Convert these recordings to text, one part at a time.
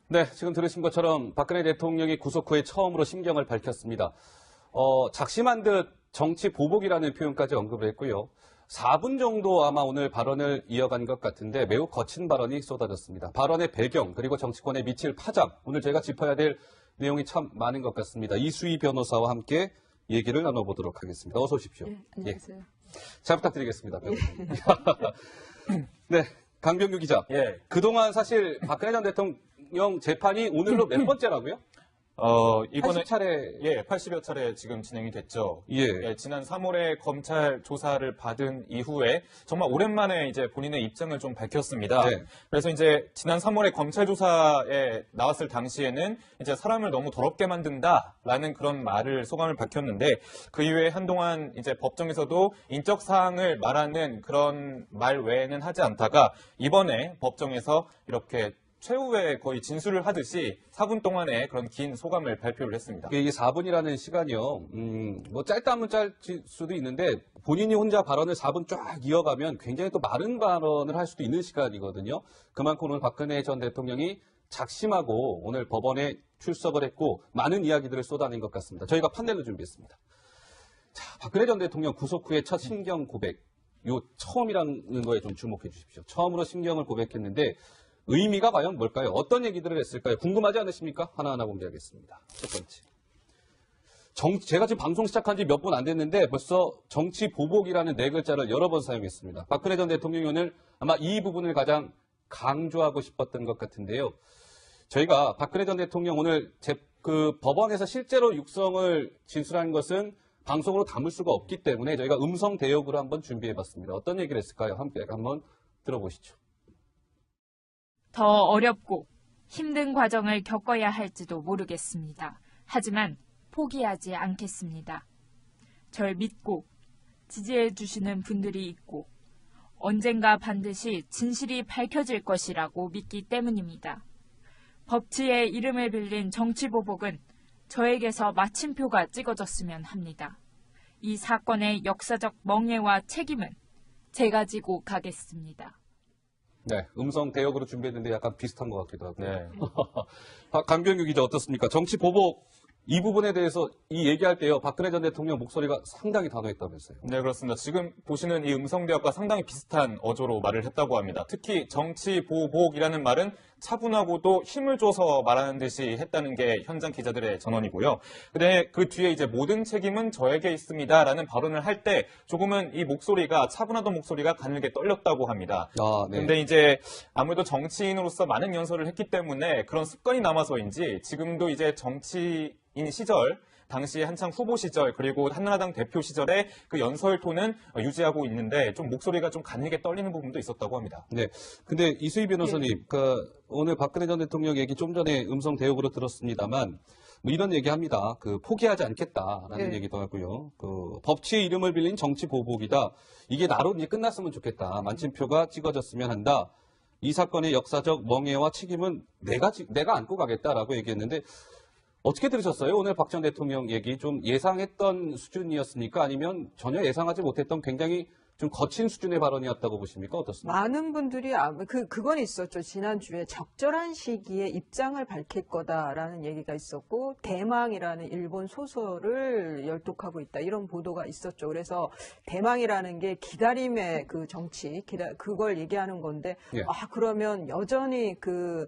네, 지금 들으신 것처럼 박근혜 대통령이 구속 후에 처음으로 심경을 밝혔습니다. 작심한 듯 정치 보복이라는 표현까지 언급을 했고요. 4분 정도 아마 오늘 발언을 이어간 것 같은데 매우 거친 발언이 쏟아졌습니다. 발언의 배경 그리고 정치권에 미칠 파장, 오늘 저희가 짚어야 될 내용이 참 많은 것 같습니다. 이수희 변호사와 함께 얘기를 나눠보도록 하겠습니다. 어서 오십시오. 네, 안녕하세요. 잘 부탁드리겠습니다. 네, 강병규 기자. 예. 그동안 사실 박근혜 전 대통령 재판이 오늘로 몇 번째라고요? 이번에 80차례. 예, 80여 차례 지금 진행이 됐죠. 예. 지난 3월에 검찰 조사를 받은 이후에 정말 오랜만에 이제 본인의 입장을 좀 밝혔습니다. 네. 그래서 이제 지난 3월에 검찰 조사에 나왔을 당시에는 이제 사람을 너무 더럽게 만든다라는 그런 말을 소감을 밝혔는데 그 이후에 한동안 이제 법정에서도 인적 사항을 말하는 그런 말 외에는 하지 않다가 이번에 법정에서 이렇게 최후에 거의 진술을 하듯이 4분 동안의 그런 긴 소감을 발표를 했습니다. 이게 4분이라는 시간이요. 뭐 짧다면 짧을 수도 있는데 본인이 혼자 발언을 4분 쫙 이어가면 굉장히 또 마른 발언을 할 수도 있는 시간이거든요. 그만큼 오늘 박근혜 전 대통령이 작심하고 오늘 법원에 출석을 했고 많은 이야기들을 쏟아낸 것 같습니다. 저희가 판넬로 준비했습니다. 자, 박근혜 전 대통령 구속 후에 첫 심경 고백. 요 처음이라는 거에 좀 주목해 주십시오. 처음으로 심경을 고백했는데 의미가 과연 뭘까요? 어떤 얘기들을 했을까요? 궁금하지 않으십니까? 하나하나 공개하겠습니다. 첫 번째. 제가 지금 방송 시작한 지 몇 분 안 됐는데 벌써 정치 보복이라는 네 글자를 여러 번 사용했습니다. 박근혜 전 대통령이 오늘 아마 이 부분을 가장 강조하고 싶었던 것 같은데요. 저희가 박근혜 전 대통령 오늘 법원에서 실제로 육성을 진술한 것은 방송으로 담을 수가 없기 때문에 저희가 음성 대역으로 한번 준비해봤습니다. 어떤 얘기를 했을까요? 함께 한번 들어보시죠. 더 어렵고 힘든 과정을 겪어야 할지도 모르겠습니다. 하지만 포기하지 않겠습니다. 절 믿고 지지해 주시는 분들이 있고 언젠가 반드시 진실이 밝혀질 것이라고 믿기 때문입니다. 법치의 이름을 빌린 정치보복은 저에게서 마침표가 찍어졌으면 합니다. 이 사건의 역사적 멍해와 책임은 제가 지고 가겠습니다. 네, 음성 대역으로 준비했는데 약간 비슷한 것 같기도 하고요. 네. 강병규 기자 어떻습니까? 정치 보복 이 부분에 대해서 이 얘기할 때요. 박근혜 전 대통령 목소리가 상당히 단호했다면서요. 네, 그렇습니다. 지금 보시는 이 음성 대역과 상당히 비슷한 어조로 말을 했다고 합니다. 특히 정치 보복이라는 말은 차분하고도 힘을 줘서 말하는 듯이 했다는 게 현장 기자들의 전언이고요. 근데 그 뒤에 이제 모든 책임은 저에게 있습니다라는 발언을 할 때 조금은 이 목소리가 차분하던 목소리가 가늘게 떨렸다고 합니다. 네. 근데 이제 아무래도 정치인으로서 많은 연설을 했기 때문에 그런 습관이 남아서인지 지금도 이제 정치인 시절 당시 한창 후보 시절 그리고 한나라당 대표 시절에 그 연설 톤은 유지하고 있는데 좀 목소리가 좀 가늘게 떨리는 부분도 있었다고 합니다. 네. 근데 이수희 변호사님, 오늘 박근혜 전 대통령 얘기 좀 전에 음성 대역으로 들었습니다만 뭐 이런 얘기합니다. 포기하지 않겠다라는 얘기도 하고요. 법치의 이름을 빌린 정치 보복이다. 이게 나로 이제 끝났으면 좋겠다. 마침표가 찍어졌으면 한다. 이 사건의 역사적 멍해와 책임은 내가 안고 가겠다라고 얘기했는데. 어떻게 들으셨어요? 오늘 박 전 대통령 얘기 좀 예상했던 수준이었습니까? 아니면 전혀 예상하지 못했던 굉장히 좀 거친 수준의 발언이었다고 보십니까? 어떻습니까? 많은 분들이 그건 있었죠. 지난주에 적절한 시기에 입장을 밝힐 거다라는 얘기가 있었고 대망이라는 일본 소설을 열독하고 있다. 이런 보도가 있었죠. 그래서 대망이라는 게 기다림의 그 정치, 그걸 얘기하는 건데 그러면 여전히 그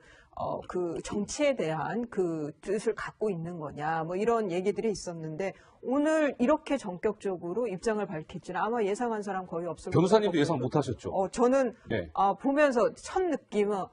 정치에 대한 그 뜻을 갖고 있는 거냐, 뭐 이런 얘기들이 있었는데, 오늘 이렇게 전격적으로 입장을 밝힐지는 아마 예상한 사람 거의 없을 거예요. 변호사님도 예상 못 하셨죠? 저는, 네. 보면서 첫 느낌은,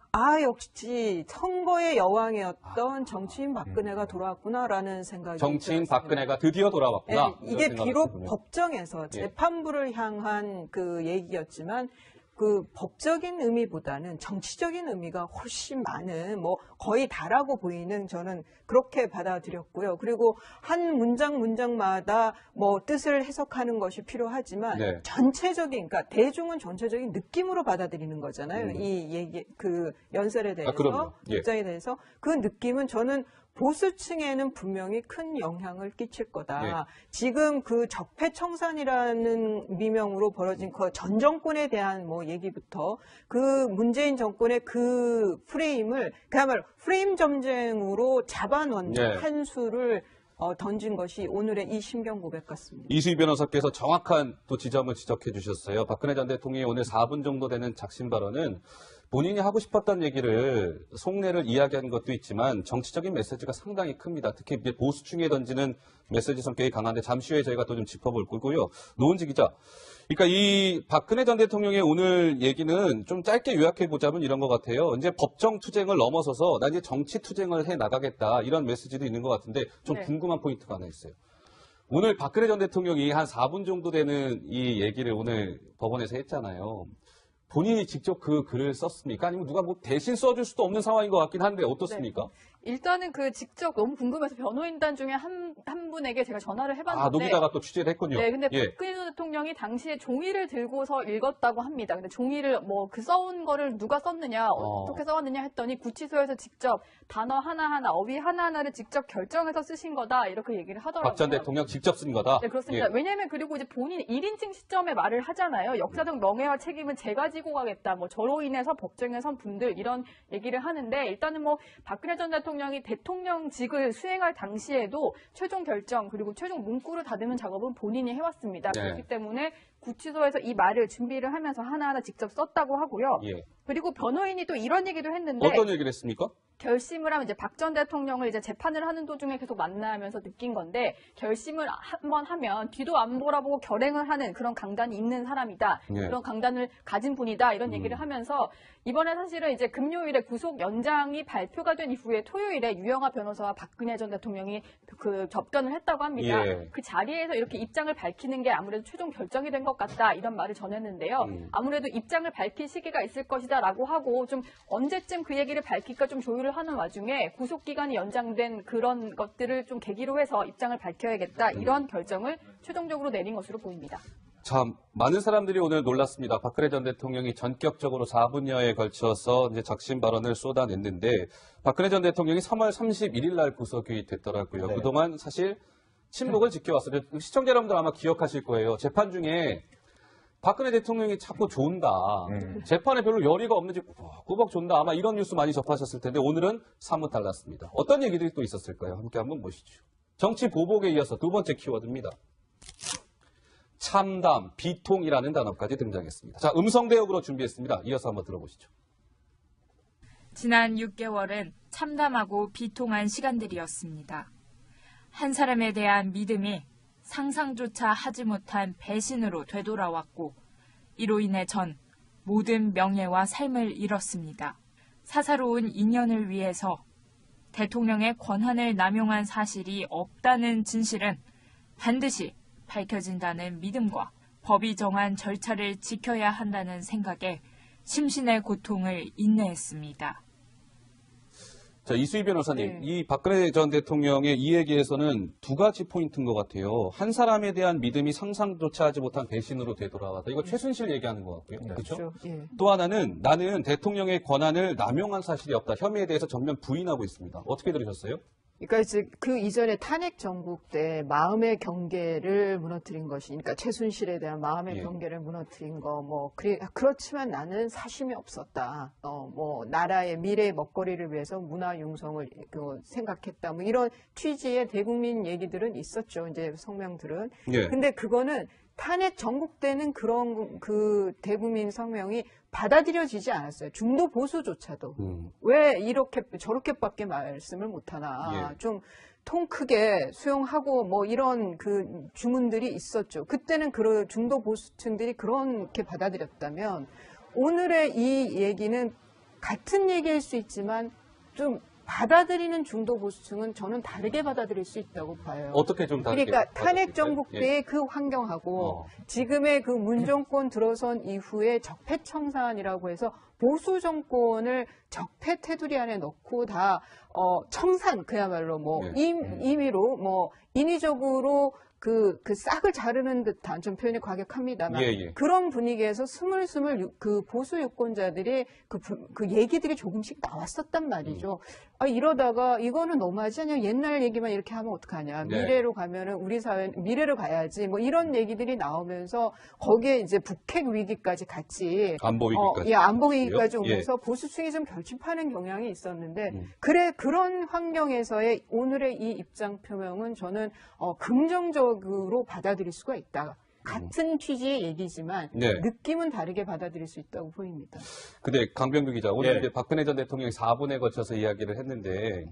역시 선거의 여왕이었던 정치인 박근혜가 돌아왔구나라는 생각이 정치인 들었습니다. 박근혜가 드디어 돌아왔구나. 네, 이게 비록 법정에서 재판부를 향한 그 얘기였지만, 그 법적인 의미보다는 정치적인 의미가 훨씬 많은, 거의 다라고 보이는, 저는 그렇게 받아들였고요. 그리고 한 문장마다 뜻을 해석하는 것이 필요하지만 그러니까 대중은 전체적인 느낌으로 받아들이는 거잖아요. 이 얘기, 그 연설에 대해서, 그럼요. 입장에 대해서 그 느낌은 저는 보수층에는 분명히 큰 영향을 끼칠 거다. 예. 지금 그 적폐청산이라는 미명으로 벌어진 그 전 정권에 대한 뭐 얘기부터 그 문재인 정권의 그 프레임을 그야말로 프레임 점쟁으로 잡아놓는 예. 한 수를 던진 것이 오늘의 이 심경 고백 같습니다. 이수희 변호사께서 정확한 또 지점을 지적해 주셨어요. 박근혜 전 대통령이 오늘 4분 정도 되는 작심 발언은 본인이 하고 싶었던 얘기를 속내를 이야기하는 것도 있지만 정치적인 메시지가 상당히 큽니다. 특히 이제 보수층에 던지는 메시지 성격이 강한데 잠시 후에 저희가 또 좀 짚어볼 거고요. 노은지 기자. 그러니까 이 박근혜 전 대통령의 오늘 얘기는 좀 짧게 요약해 보자면 이런 것 같아요. 이제 법정 투쟁을 넘어서서 나 이제 정치 투쟁을 해 나가겠다 이런 메시지도 있는 것 같은데 좀 네. 궁금한 포인트가 하나 있어요. 오늘 박근혜 전 대통령이 한 4분 정도 되는 이 얘기를 오늘 법원에서 했잖아요. 본인이 직접 그 글을 썼습니까? 아니면 누가 뭐 대신 써줄 수도 없는 상황인 것 같긴 한데 어떻습니까? 일단은 그 직접 너무 궁금해서 변호인단 중에 한 분에게 제가 전화를 해봤는데. 아, 노기자가 또 취재를 했군요. 네, 근데 예. 박근혜 전 대통령이 당시에 종이를 들고서 읽었다고 합니다. 근데 종이를 뭐 그 써온 거를 누가 썼느냐, 어떻게 써왔느냐 했더니 구치소에서 직접 단어 하나하나, 어휘 하나하나를 직접 결정해서 쓰신 거다, 이렇게 얘기를 하더라고요. 박 전 대통령 직접 쓴 거다? 네, 그렇습니다. 예. 왜냐면 그리고 이제 본인 1인칭 시점에 말을 하잖아요. 역사적 명예와 책임은 제가 지고 가겠다. 뭐 저로 인해서 법정에 선 분들 이런 얘기를 하는데 일단은 뭐 박근혜 전 대통령이 대통령직을 수행할 당시에도 최종 결정 그리고 최종 문구를 다듬는 작업은 본인이 해왔습니다. 네. 그렇기 때문에 구치소에서 이 말을 준비를 하면서 하나하나 직접 썼다고 하고요. 예. 그리고 변호인이 또 이런 얘기도 했는데 어떤 얘기를 했습니까? 결심을 하면 이제 박 전 대통령을 이제 재판을 하는 도중에 계속 만나면서 느낀 건데 결심을 한번 하면 뒤도 안 돌아보고 결행을 하는 그런 강단이 있는 사람이다. 예. 그런 강단을 가진 분이다. 이런 얘기를 하면서 이번에 사실은 이제 금요일에 구속 연장이 발표가 된 이후에 토요일에 유영하 변호사와 박근혜 전 대통령이 그 접견을 했다고 합니다. 예. 그 자리에서 이렇게 입장을 밝히는 게 아무래도 최종 결정이 된 것 같다. 이런 말을 전했는데요. 아무래도 입장을 밝힐 시기가 있을 것이다라고 하고 좀 언제쯤 그 얘기를 밝힐까 좀 조율을 하는 와중에 구속 기간이 연장된 그런 것들을 좀 계기로 해서 입장을 밝혀야겠다. 이런 결정을 최종적으로 내린 것으로 보입니다. 참 많은 사람들이 오늘 놀랐습니다. 박근혜 전 대통령이 전격적으로 4분여에 걸쳐서 이제 작심 발언을 쏟아냈는데 박근혜 전 대통령이 3월 31일 날 구속이 됐더라고요. 네. 그동안 사실 침묵을 지켜왔어요. 시청자 여러분들 아마 기억하실 거예요. 재판 중에 박근혜 대통령이 자꾸 존다. 재판에 별로 열의가 없는지 꾸벅 존다. 아마 이런 뉴스 많이 접하셨을 텐데 오늘은 사뭇 달랐습니다. 어떤 얘기들이 또 있었을까요? 함께 한번 보시죠. 정치 보복에 이어서 두 번째 키워드입니다. 참담, 비통이라는 단어까지 등장했습니다. 자, 음성 대역으로 준비했습니다. 이어서 한번 들어보시죠. 지난 6개월은 참담하고 비통한 시간들이었습니다. 한 사람에 대한 믿음이 상상조차 하지 못한 배신으로 되돌아왔고 이로 인해 전 모든 명예와 삶을 잃었습니다. 사사로운 인연을 위해서 대통령의 권한을 남용한 사실이 없다는 진실은 반드시 밝혀진다는 믿음과 법이 정한 절차를 지켜야 한다는 생각에 심신의 고통을 인내했습니다. 자, 이수희 변호사님, 네. 이 박근혜 전 대통령의 이 얘기에서는 두 가지 포인트인 것 같아요. 한 사람에 대한 믿음이 상상조차 하지 못한 배신으로 되돌아왔다. 이거 최순실 얘기하는 것 같고요. 그렇죠? 예. 또 하나는 나는 대통령의 권한을 남용한 사실이 없다. 혐의에 대해서 전면 부인하고 있습니다. 어떻게 들으셨어요? 그러니까 이제 그 이전에 탄핵 정국 때 마음의 경계를 무너뜨린 것이, 그러니까 최순실에 대한 마음의 예. 경계를 무너뜨린 거, 뭐 그렇지만 나는 사심이 없었다. 뭐 나라의 미래 먹거리를 위해서 문화 융성을 생각했다. 뭐 이런 취지의 대국민 얘기들은 있었죠. 이제 성명들은. 예. 근데 그거는 탄핵 전국 때는 그런 그 대국민 성명이 받아들여지지 않았어요. 중도 보수조차도. 왜 이렇게 저렇게밖에 말씀을 못하나. 예. 좀 통 크게 수용하고 뭐 이런 그 주문들이 있었죠. 그때는 그 중도 보수층들이 그렇게 받아들였다면 오늘의 이 얘기는 같은 얘기일 수 있지만 좀 받아들이는 중도 보수층은 저는 다르게 받아들일 수 있다고 봐요. 어떻게 좀 다르게 그러니까 탄핵 받아들일까요? 정국 예. 때의 그 환경하고 어. 지금의 그 문정권 들어선 이후에 적폐청산이라고 해서 보수 정권을 적폐 테두리 안에 넣고 다 청산 그야말로 뭐 예. 임의로 뭐 인위적으로 그 싹을 자르는 듯한, 좀 표현이 과격합니다만 예, 예. 그런 분위기에서 스물스물 그 보수 유권자들이 그 얘기들이 조금씩 나왔었단 말이죠. 아, 이러다가 이거는 너무하지 않냐? 옛날 얘기만 이렇게 하면 어떡하냐? 네. 미래로 가면은 우리 사회 미래로 가야지. 뭐 이런 얘기들이 나오면서 거기에 이제 북핵 위기까지 같이 안보 위기까지. 예, 안보 위기까지 예. 오면서 보수층이 좀 결집하는 경향이 있었는데 그런 환경에서의 오늘의 이 입장 표명은 저는 긍정적으로 받아들일 수가 있다. 같은 취지의 얘기지만 네. 느낌은 다르게 받아들일 수 있다고 보입니다. 근데 강병규 기자, 오늘 예. 이제 박근혜 전 대통령이 4분에 걸쳐서 이야기를 했는데,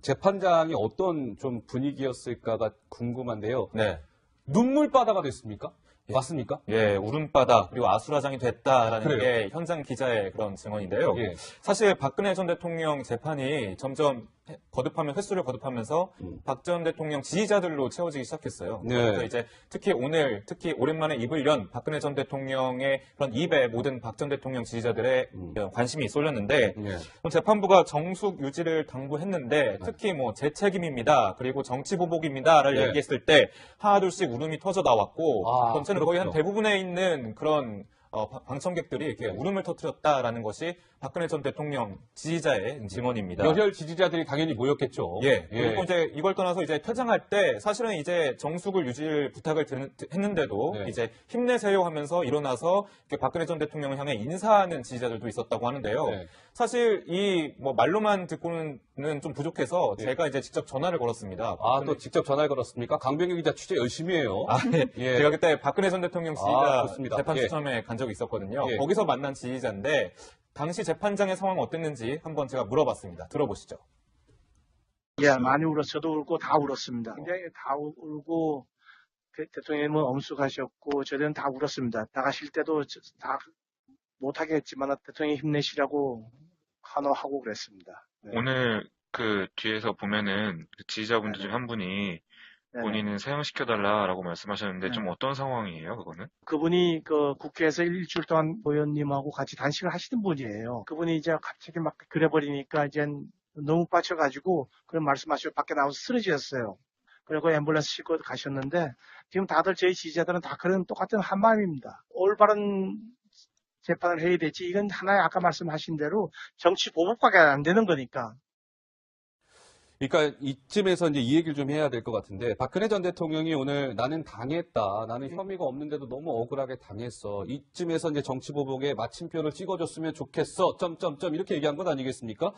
재판장이 어떤 좀 분위기였을까가 궁금한데요. 네. 눈물바다가 됐습니까? 맞습니까? 예, 울음바다 그리고 아수라장이 됐다라는 그래요. 게 현장 기자의 그런 증언인데요. 예. 사실 박근혜 전 대통령 재판이 점점 횟수를 거듭하면서 박 전 대통령 지지자들로 채워지기 시작했어요. 네. 그래서 이제 특히 오랜만에 입을 연 박근혜 전 대통령의 그런 입에 모든 박 전 대통령 지지자들의 관심이 쏠렸는데 예. 재판부가 정숙 유지를 당부했는데 특히 뭐 제 책임입니다. 그리고 정치 보복입니다를 네. 얘기했을 때 하나둘씩 울음이 터져 나왔고 아, 전체는 거의 한 그렇군요. 대부분에 있는 그런 방청객들이 이렇게 울음을 터뜨렸다라는 것이 박근혜 전 대통령 지지자의 증언입니다. 열혈 지지자들이 당연히 모였겠죠. 예. 그리고 이제 이걸 떠나서 이제 퇴장할 때 사실은 이제 정숙을 유지를 부탁을 했는데도 네. 이제 힘내세요 하면서 일어나서 이렇게 박근혜 전 대통령을 향해 인사하는 지지자들도 있었다고 하는데요. 네. 사실 이 뭐 말로만 듣고는 좀 부족해서 예. 제가 이제 직접 전화를 걸었습니다. 아, 또 직접 전화를 걸었습니까? 강병규 기자 취재 열심히 해요. 아, 예. 예. 제가 그때 박근혜 전 대통령 아, 지지자 좋습니다. 재판 예. 추첨에 간 적이 있었거든요. 예. 거기서 만난 지지자인데 당시 재판장의 상황 어땠는지 한번 제가 물어봤습니다. 들어보시죠. 예, 많이 울었어요. 저도 울고 다 울었습니다. 굉장히 다 울고 대통령님은 엄숙하셨고 저희는 다 울었습니다. 나가실 때도 다 못하게 했지만 대통령이 힘내시라고 환호하고 그랬습니다. 네. 오늘 그 뒤에서 보면은 그 지지자분들 중 한 분이 네네. 본인은 사형시켜달라라고 말씀하셨는데 네. 좀 어떤 상황이에요, 그거는? 그분이 그 국회에서 일주일 동안 의원님하고 같이 단식을 하시던 분이에요. 그분이 이제 갑자기 막 그래버리니까 이제 너무 빠져가지고 그런 말씀하시고 밖에 나와서 쓰러지셨어요. 그리고 앰뷸런스 싣고 가셨는데 지금 다들 저희 지지자들은 다 그런 똑같은 한마음입니다. 올바른 재판을 해야 되지. 이건 하나의 아까 말씀하신 대로 정치 보복밖에 안 되는 거니까. 그러니까 이쯤에서 이제 이 얘기를 좀 해야 될 것 같은데, 박근혜 전 대통령이 오늘 나는 당했다. 나는 혐의가 없는데도 너무 억울하게 당했어. 이쯤에서 이제 정치보복에 마침표를 찍어줬으면 좋겠어. 점점점 이렇게 얘기한 것 아니겠습니까?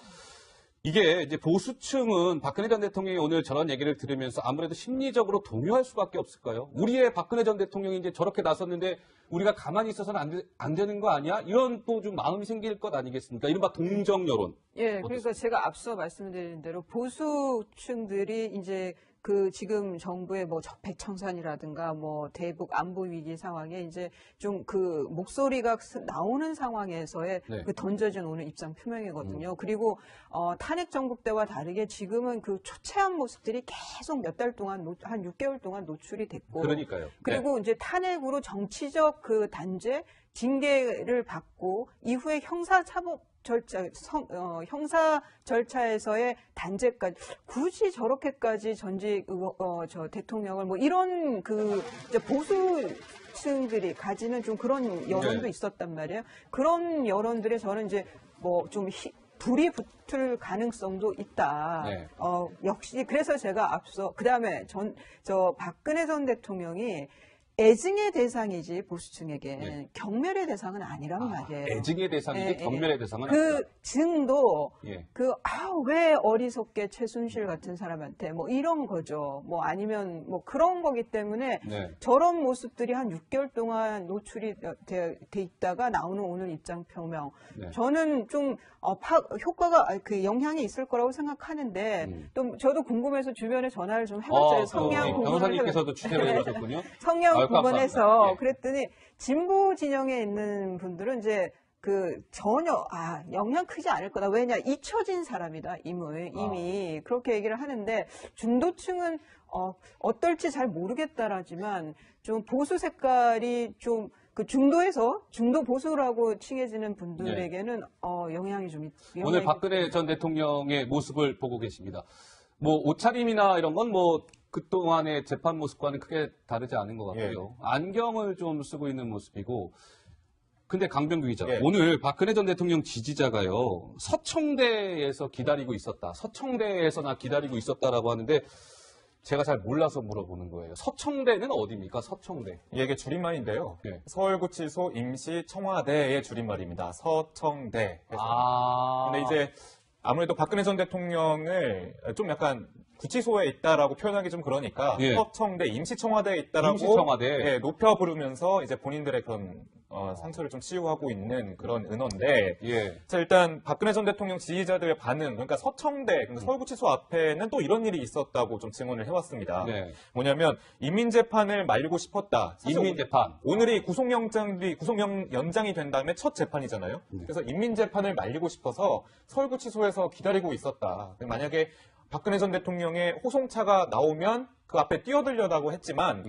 이게 이제 보수층은 박근혜 전 대통령이 오늘 저런 얘기를 들으면서 아무래도 심리적으로 동요할 수밖에 없을까요? 우리의 박근혜 전 대통령이 이제 저렇게 나섰는데 우리가 가만히 있어서는 안 되는 거 아니야? 이런 또 좀 마음이 생길 것 아니겠습니까? 이른바 동정 여론. 예, 그러니까 제가 앞서 말씀드린 대로 보수층들이 이제 그 지금 정부의 뭐 적폐청산이라든가 뭐 대북 안보 위기 상황에 이제 좀 그 목소리가 나오는 상황에서의 네. 그 던져진 오늘 입장 표명이거든요. 그리고 탄핵 정국 때와 다르게 지금은 그 초췌한 모습들이 계속 몇 달 동안 한 6개월 동안 노출이 됐고 그러니까요. 그리고 이제 탄핵으로 정치적 그 단죄 징계를 받고 이후에 형사사법 절차, 형사 절차에서의 단죄까지 굳이 저렇게까지 전직 대통령을 뭐 이런 그 이제 보수층들이 가지는 좀 그런 여론도 네. 있었단 말이에요. 그런 여론들에 저는 이제 뭐 좀 불이 붙을 가능성도 있다. 네. 역시 그래서 제가 앞서 그다음에 박근혜 전 대통령이 애증의 대상이지 보수층에게 네. 경멸의 대상은 아니란 말이에요. 애증의 대상이지 예, 예. 경멸의 대상은 그 아니다. 증도 예. 왜 어리석게 최순실 같은 사람한테 뭐 이런 거죠. 뭐 아니면 뭐 그런 거기 때문에 네. 저런 모습들이 한 6개월 동안 노출이 돼 있다가 나오는 오늘 입장 표명. 네. 저는 좀 효과가 그 영향이 있을 거라고 생각하는데 또 저도 궁금해서 주변에 전화를 좀 해봤어요. 성향 공부를 변호사님께서도 취재를 해보셨군요. 성향 공부해서 감사합니다. 예. 그랬더니 진보 진영에 있는 분들은 이제 그 전혀 영향 크지 않을 거다. 왜냐 잊혀진 사람이다 이미 그렇게 얘기를 하는데 중도층은 어떨지 잘 모르겠다라지만 좀 보수 색깔이 좀 그 중도 보수라고 칭해지는 분들에게는 영향이 좀 오늘 박근혜 전 대통령의 모습을 보고 계십니다. 뭐 옷차림이나 이런 건 뭐 그동안의 재판 모습과는 크게 다르지 않은 것 같고요. 안경을 좀 쓰고 있는 모습이고. 근데 강병규 기자, 예. 오늘 박근혜 전 대통령 지지자가요, 서청대에서 기다리고 있었다. 서청대에서 나 기다리고 있었다라고 하는데 제가 잘 몰라서 물어보는 거예요. 서청대는 어디입니까? 서청대. 이게 줄임말인데요. 예. 서울구치소 임시 청와대의 줄임말입니다. 서청대. 아. 근데 이제 아무래도 박근혜 전 대통령을 좀 약간 구치소에 있다라고 표현하기 좀 그러니까 예. 서청대 임시청와대에 있다라고 임시청와대. 예, 높여 부르면서 이제 본인들의 그런 상처를 좀 치유하고 있는 그런 은어인데 예. 자, 일단 박근혜 전 대통령 지지자들의 반응, 그러니까 서청대, 그러니까 서울구치소 앞에는 또 이런 일이 있었다고 좀 증언을 해왔습니다. 네. 뭐냐면 인민재판을 말리고 싶었다. 사실 인민재판. 오늘이 구속연장이 된 다음에 첫 재판이잖아요. 그래서 인민재판을 말리고 싶어서 서울구치소에서 기다리고 있었다. 만약에 박근혜 전 대통령의 호송차가 나오면 그 앞에 뛰어들려다고 했지만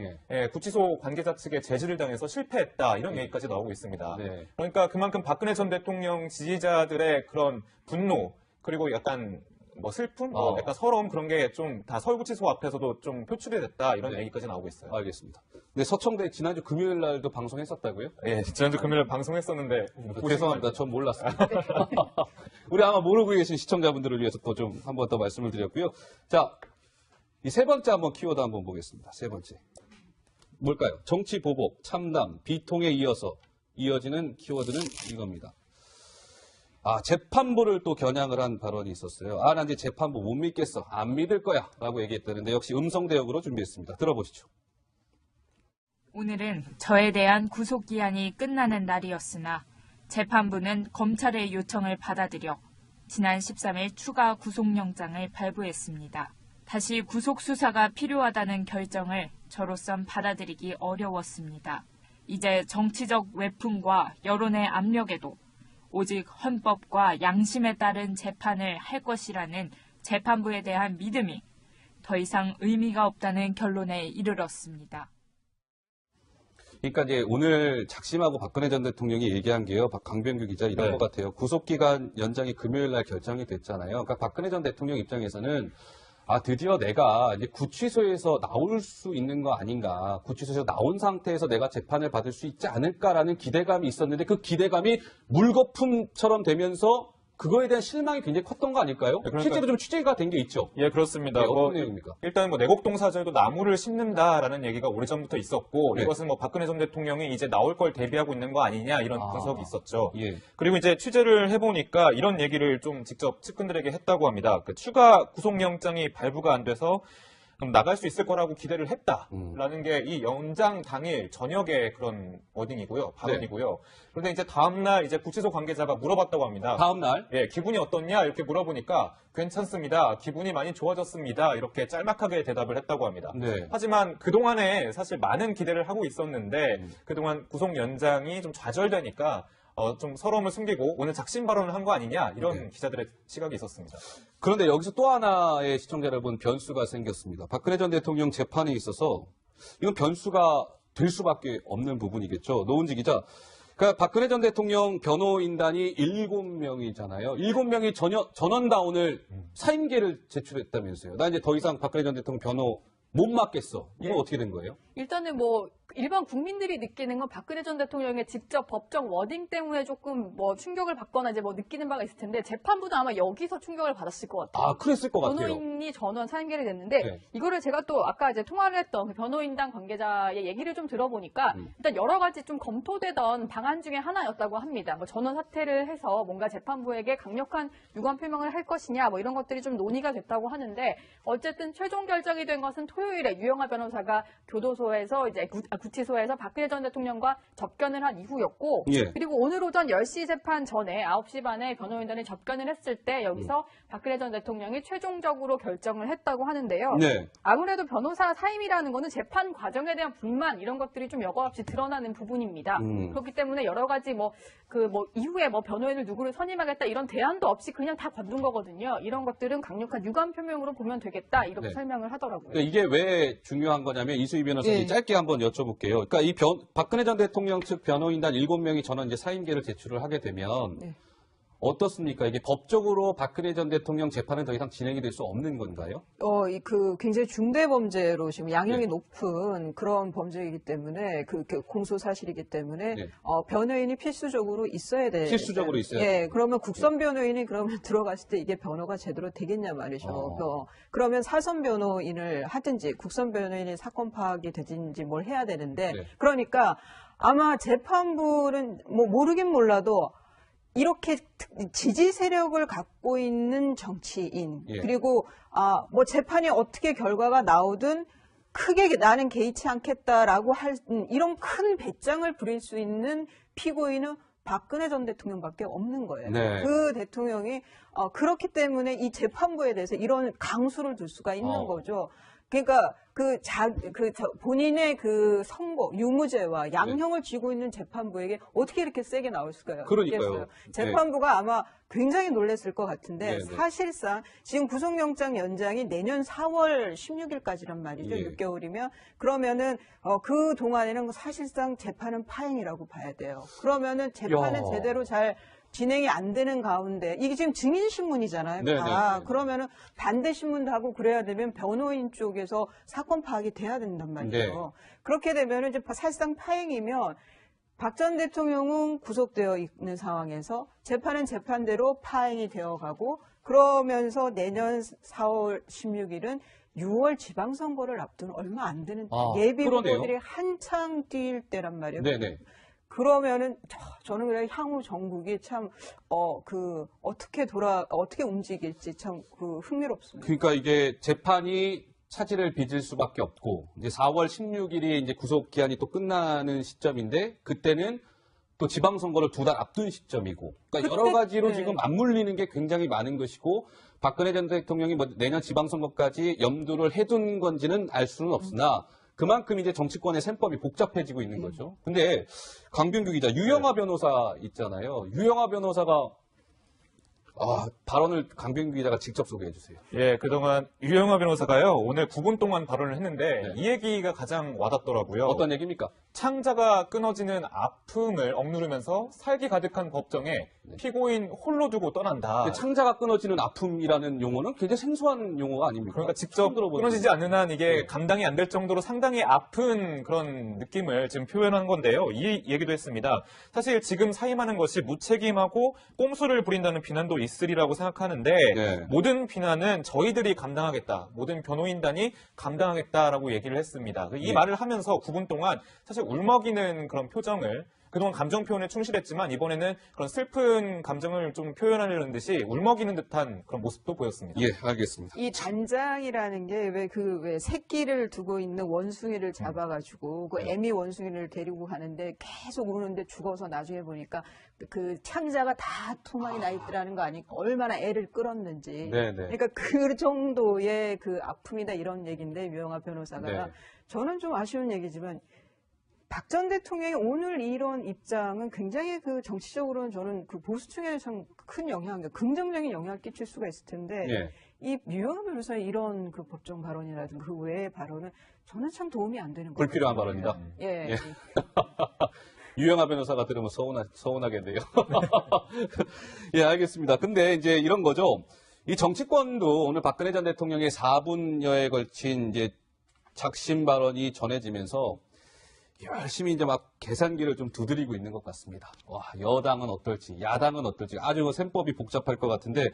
구치소 관계자 측에 제지를 당해서 실패했다. 이런 얘기까지 나오고 있습니다. 네. 그러니까 그만큼 박근혜 전 대통령 지지자들의 그런 분노 그리고 약간 뭐 슬픔, 약간 서러움 그런 게 좀 다 서울구치소 앞에서도 좀 표출이 됐다. 이런 얘기까지 나오고 있어요. 알겠습니다. 근데 서청대 지난주 금요일 날도 방송했었다고요? 예, 지난주 금요일 방송했었는데 죄송합니다. 전 몰랐습니다. 우리 아마 모르고 계신 시청자분들을 위해서 또 좀 한 번 더 말씀을 드렸고요. 자, 이 세 번째 한번 키워드 한번 보겠습니다. 세 번째. 뭘까요? 정치 보복, 참담, 비통에 이어지는 키워드는 이겁니다. 재판부를 또 겨냥을 한 발언이 있었어요. 난 이제 재판부 못 믿겠어. 안 믿을 거야. 라고 얘기했다는데 역시 음성대역으로 준비했습니다. 들어보시죠. 오늘은 저에 대한 구속기한이 끝나는 날이었으나 재판부는 검찰의 요청을 받아들여 지난 13일 추가 구속영장을 발부했습니다. 다시 구속수사가 필요하다는 결정을 저로선 받아들이기 어려웠습니다. 이제 정치적 외풍과 여론의 압력에도 오직 헌법과 양심에 따른 재판을 할 것이라는 재판부에 대한 믿음이 더 이상 의미가 없다는 결론에 이르렀습니다. 그러니까 이제 오늘 작심하고 박근혜 전 대통령이 얘기한 게요. 강병규 기자 이런 것 같아요. 구속기간 연장이 금요일 날 결정이 됐잖아요. 그러니까 박근혜 전 대통령 입장에서는 드디어 내가 이제 구치소에서 나올 수 있는 거 아닌가. 구치소에서 나온 상태에서 내가 재판을 받을 수 있지 않을까라는 기대감이 있었는데 그 기대감이 물거품처럼 되면서 그거에 대한 실망이 굉장히 컸던 거 아닐까요? 그러니까, 실제로 좀 취재가 된 게 있죠. 예, 그렇습니다. 어떤 내용입니까? 일단 내곡동사절도 나무를 심는다라는 얘기가 오래전부터 있었고 이것은 박근혜 전 대통령이 이제 나올 걸 대비하고 있는 거 아니냐 이런 분석이 있었죠. 예. 그리고 이제 취재를 해보니까 이런 얘기를 좀 직접 측근들에게 했다고 합니다. 추가 구속영장이 발부가 안 돼서 나갈 수 있을 거라고 기대를 했다라는 게 이 연장 당일 저녁에 그런 워딩이고요, 발언이고요. 그런데 이제 다음날 이제 구치소 관계자가 물어봤다고 합니다. 다음날? 예, 기분이 어떻냐 이렇게 물어보니까 괜찮습니다. 기분이 많이 좋아졌습니다. 이렇게 짤막하게 대답을 했다고 합니다. 네. 하지만 그동안에 사실 많은 기대를 하고 있었는데 그동안 구속 연장이 좀 좌절되니까 좀 서러움을 숨기고 오늘 작심 발언을 한 거 아니냐 이런 기자들의 시각이 있었습니다. 그런데 여기서 또 하나의 시청자 여러분 변수가 생겼습니다. 박근혜 전 대통령 재판에 있어서 이건 변수가 될 수밖에 없는 부분이겠죠. 노은지 기자. 그러니까 박근혜 전 대통령 변호인단이 7명이잖아요. 7명이 전원다 오늘 사임계를 제출했다면서요. 나 이제 더 이상 박근혜 전 대통령 변호 못 맡겠어. 이거 어떻게 된 거예요? 일단은 일반 국민들이 느끼는 건 박근혜 전 대통령의 직접 법정 워딩 때문에 조금 충격을 받거나 이제 느끼는 바가 있을 텐데 재판부도 아마 여기서 충격을 받았을 것 같아요. 그랬을 것 같아요. 변호인이 전원 사임계를 냈는데 이거를 제가 또 아까 이제 통화를 했던 그 변호인단 관계자의 얘기를 좀 들어보니까 일단 여러 가지 좀 검토되던 방안 중에 하나였다고 합니다. 전원 사퇴를 해서 뭔가 재판부에게 강력한 유감 표명을 할 것이냐 이런 것들이 좀 논의가 됐다고 하는데 어쨌든 최종 결정이 된 것은 토요일에 유영하 변호사가 교도소에서 이제 구치소에서 박근혜 전 대통령과 접견을 한 이후였고 그리고 오늘 오전 10시 재판 전에 9시 반에 변호인단이 접견을 했을 때 여기서 박근혜 전 대통령이 최종적으로 결정을 했다고 하는데요. 아무래도 변호사 사임이라는 거는 재판 과정에 대한 불만 이런 것들이 좀 여과없이 드러나는 부분입니다. 그렇기 때문에 여러 가지 이후에 변호인을 누구를 선임하겠다 이런 대안도 없이 그냥 다 관둔 거거든요. 이런 것들은 강력한 유감 표명으로 보면 되겠다 이렇게 설명을 하더라고요. 그러니까 이게 왜 중요한 거냐면 이수희 변호사님 짧게 한번 여쭤볼게요. 그러니까 박근혜 전 대통령 측 변호인단 7명이 전원 이제 사임계를 제출을 하게 되면 어떻습니까? 이게 법적으로 박근혜 전 대통령 재판은 더 이상 진행이 될 수 없는 건가요? 굉장히 중대 범죄로 지금 양형이 네. 높은 그런 범죄이기 때문에 그 공소 사실이기 때문에 네. 변호인이 필수적으로 있어야 돼. 필수적으로 있어야 예, 그러면 국선 변호인이 그러면 들어갔을 때 이게 변호가 제대로 되겠냐 말이죠. 그러면 사선 변호인을 하든지 국선 변호인이 사건 파악이 되든지 뭘 해야 되는데 네. 그러니까 아마 재판부는 뭐 모르긴 몰라도 이렇게 지지 세력을 갖고 있는 정치인 예. 그리고 뭐 재판이 어떻게 결과가 나오든 크게 나는 개의치 않겠다라고 할 이런 큰 배짱을 부릴 수 있는 피고인은 박근혜 전 대통령밖에 없는 거예요. 네. 그 대통령이 그렇기 때문에 이 재판부에 대해서 이런 강수를 둘 수가 있는 거죠. 그러니까 본인의 그 선고, 유무죄와 양형을 쥐고 있는 재판부에게 어떻게 이렇게 세게 나올 수가 그러니까요. 있겠어요. 재판부가 아마 굉장히 놀랐을 것 같은데 네, 네. 사실상 지금 구속영장 연장이 내년 4월 16일까지란 말이죠. 예. 6개월이면 그러면은 그 동안에는 사실상 재판은 파행이라고 봐야 돼요. 그러면은 재판은 야. 제대로 잘 진행이 안 되는 가운데 이게 지금 증인신문이잖아요. 네, 다. 네. 그러면은 반대 신문도 하고 그래야 되면 변호인 쪽에서 사건 파악이 돼야 된단 말이죠. 네. 그렇게 되면은 이제 사실상 파행이면 박 전 대통령은 구속되어 있는 상황에서 재판은 재판대로 파행이 되어가고 그러면서 내년 4월 16일은 6월 지방선거를 앞둔 얼마 안 되는 예비 그러네요. 후보들이 한창 뛸 때란 말이에요. 네네. 그러면은 저는 그냥 향후 전국이 참 어떻게 움직일지 참 흥미롭습니다. 그러니까 이게 재판이 차질을 빚을 수밖에 없고 이제 4월 16일이 이제 구속 기한이 또 끝나는 시점인데 그때는 또 지방선거를 2달 앞둔 시점이고 그러니까 여러 가지로 네. 지금 맞물리는 게 굉장히 많은 것이고 박근혜 전 대통령이 뭐 내년 지방선거까지 염두를 해둔 건지는 알 수는 없으나 그만큼 이제 정치권의 셈법이 복잡해지고 있는 거죠. 근데 강병규 기자, 유영하 변호사 있잖아요. 유영하 변호사가 발언을 강병규 기자가 직접 소개해 주세요. 예, 그동안 유영하 변호사가요, 오늘 9분 동안 발언을 했는데, 네. 이 얘기가 가장 와닿더라고요. 어떤 얘기입니까? 창자가 끊어지는 아픔을 억누르면서 살기 가득한 법정에 피고인 홀로 두고 떠난다. 근데 창자가 끊어지는 아픔이라는 용어는 굉장히 생소한 용어가 아닙니까? 그러니까 직접 처음 들어보는 끊어지지 않는 한 이게 네. 감당이 안 될 정도로 상당히 아픈 그런 느낌을 지금 표현한 건데요. 이 얘기도 했습니다. 사실 지금 사임하는 것이 무책임하고 꼼수를 부린다는 비난도 있으리라고 생각하는데 네. 모든 비난은 저희들이 감당하겠다. 모든 변호인단이 감당하겠다라고 얘기를 했습니다. 이 네. 말을 하면서 9분 동안 사실 울먹이는 그런 표정을 그동안 감정 표현에 충실했지만 이번에는 그런 슬픈 감정을 좀 표현하려는 듯이 울먹이는 듯한 그런 모습도 보였습니다. 예, 알겠습니다. 이 단장이라는 게 왜 새끼를 두고 있는 원숭이를 잡아가지고 그 애미 원숭이를 데리고 가는데 계속 우는데 죽어서 나중에 보니까 그 창자가 다 투막이 나 있더라는 거 아니까 얼마나 애를 끌었는지. 네네. 그러니까 그 정도의 그 아픔이다 이런 얘기인데 유영하 변호사가 네. 저는 좀 아쉬운 얘기지만 박 전 대통령의 오늘 이런 입장은 굉장히 그 정치적으로는 저는 그 보수층에 참 큰 영향, 긍정적인 영향을 끼칠 수가 있을 텐데 예. 이 유영하 변호사의 이런 그 법정 발언이라든가 그 외의 발언은 저는 참 도움이 안 되는 거예요. 불필요한 발언이다. 예. 예. 유영하 변호사가 들으면 서운하겠네요. 예, 알겠습니다. 근데 이제 이런 거죠. 이 정치권도 오늘 박근혜 전 대통령의 4분여에 걸친 이제 작심 발언이 전해지면서 열심히 이제 막 계산기를 좀 두드리고 있는 것 같습니다. 와, 여당은 어떨지, 야당은 어떨지 아주 셈법이 복잡할 것 같은데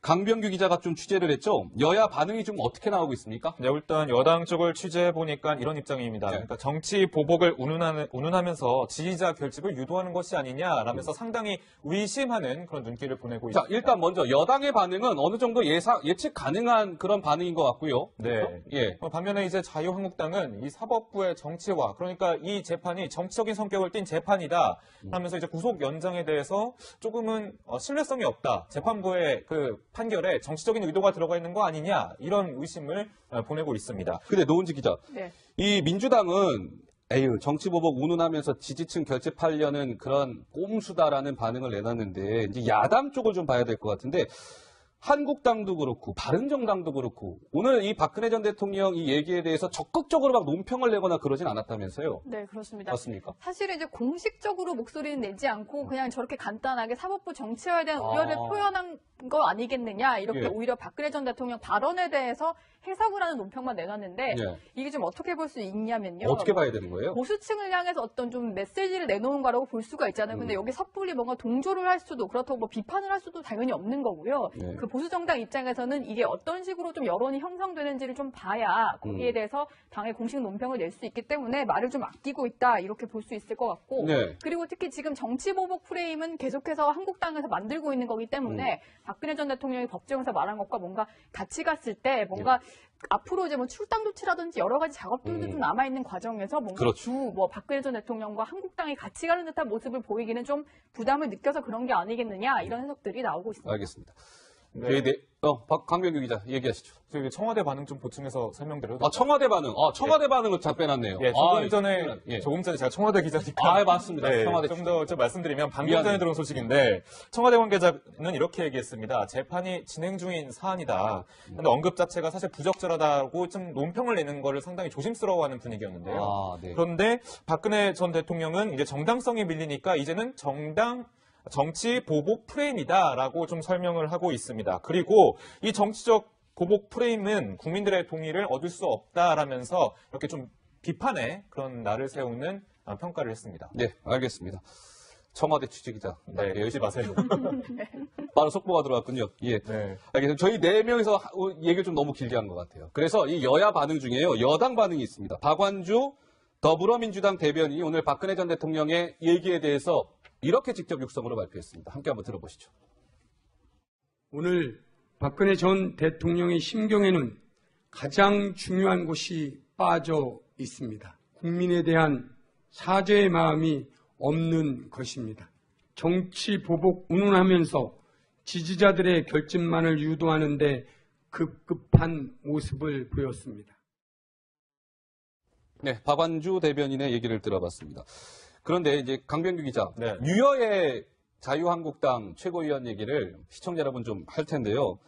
강병규 기자가 좀 취재를 했죠. 여야 반응이 좀 어떻게 나오고 있습니까? 네, 일단 여당 쪽을 취재해 보니까 이런 입장입니다. 네. 그러니까 정치 보복을 운운하면서 지지자 결집을 유도하는 것이 아니냐라면서 상당히 의심하는 그런 눈길을 보내고 자, 있습니다. 일단 먼저 여당의 반응은 어느 정도 예측 가능한 그런 반응인 것 같고요. 네. 그렇죠? 예. 반면에 이제 자유한국당은 이 사법부의 정치화, 그러니까 이 재판이 정치적인 성격을 띈 재판이다 하면서 이제 구속 연장에 대해서 조금은 신뢰성이 없다. 재판부의 그 판결에 정치적인 의도가 들어가 있는 거 아니냐 이런 의심을 보내고 있습니다. 근데 노은지 기자, 네. 이 민주당은 에휴 정치보복 운운하면서 지지층 결집하려는 그런 꼼수다라는 반응을 내놨는데 이제 야당 쪽을 좀 봐야 될 것 같은데 한국당도 그렇고 바른정당도 그렇고 오늘 이 박근혜 전 대통령 이 얘기에 대해서 적극적으로 막 논평을 내거나 그러진 않았다면서요? 네, 그렇습니다. 맞습니까? 사실은 이제 공식적으로 목소리는 내지 않고 그냥 저렇게 간단하게 사법부 정치화에 대한 우려를 표현한 거 아니겠느냐 이렇게 예. 오히려 박근혜 전 대통령 발언에 대해서 해석을 하는 논평만 내놨는데 예. 이게 좀 어떻게 볼 수 있냐면요. 어떻게 봐야 되는 거예요? 보수층을 향해서 어떤 좀 메시지를 내놓은 거라고 볼 수가 있잖아요. 근데 여기 섣불리 뭔가 동조를 할 수도 그렇다고 뭐 비판을 할 수도 당연히 없는 거고요. 네. 그 보수정당 입장에서는 이게 어떤 식으로 좀 여론이 형성되는지를 좀 봐야 거기에 대해서 당의 공식 논평을 낼 수 있기 때문에 말을 좀 아끼고 있다 이렇게 볼 수 있을 것 같고 네. 그리고 특히 지금 정치보복 프레임은 계속해서 한국당에서 만들고 있는 거기 때문에 박근혜 전 대통령이 법정에서 말한 것과 뭔가 같이 갔을 때 뭔가 앞으로 이제 뭐 출당 조치라든지 여러 가지 작업들도 좀 남아있는 과정에서 뭔가 그렇죠. 뭐 박근혜 전 대통령과 한국당이 같이 가는 듯한 모습을 보이기는 좀 부담을 느껴서 그런 게 아니겠느냐 이런 해석들이 나오고 있습니다. 알겠습니다. 네. 강병규 기자 얘기하시죠. 저기 청와대 반응 좀 보충해서 설명드려도 청와대 반응. 청와대 반응을 잘 빼놨네요. 예, 조금 전에 제가 청와대 기자니까. 맞습니다. 네, 청와대 좀 더 말씀드리면 방금 미안해요. 전에 들어온 소식인데 청와대 관계자는 이렇게 얘기했습니다. 재판이 진행 중인 사안이다. 근데 언급 자체가 사실 부적절하다고 좀 논평을 내는 거를 상당히 조심스러워하는 분위기였는데요. 네. 그런데 박근혜 전 대통령은 이제 정당성이 밀리니까 이제는 정치 보복 프레임이다라고 좀 설명을 하고 있습니다. 그리고 이 정치적 보복 프레임은 국민들의 동의를 얻을 수 없다라면서 이렇게 좀 비판의 그런 날을 세우는 평가를 했습니다. 네, 알겠습니다. 청와대 취재기자. 네, 열지 마세요. 바로 속보가 들어왔군요. 예. 네. 알겠습니다. 저희 4명이서 얘기를 좀 너무 길게 한 것 같아요. 그래서 이 여야 반응 중에요. 여당 반응이 있습니다. 박완주 더불어민주당 대변인이 오늘 박근혜 전 대통령의 얘기에 대해서 이렇게 직접 육성으로 발표했습니다. 함께 한번 들어보시죠. 오늘 박근혜 전 대통령의 심경에는 가장 중요한 것이 빠져 있습니다. 국민에 대한 사죄의 마음이 없는 것입니다. 정치 보복 운운하면서 지지자들의 결집만을 유도하는 데 급급한 모습을 보였습니다. 네, 박완주 대변인의 얘기를 들어봤습니다. 그런데 이제 강병규 기자, 네. 유여의 자유한국당 최고위원 얘기를 시청자 여러분 좀 할 텐데요.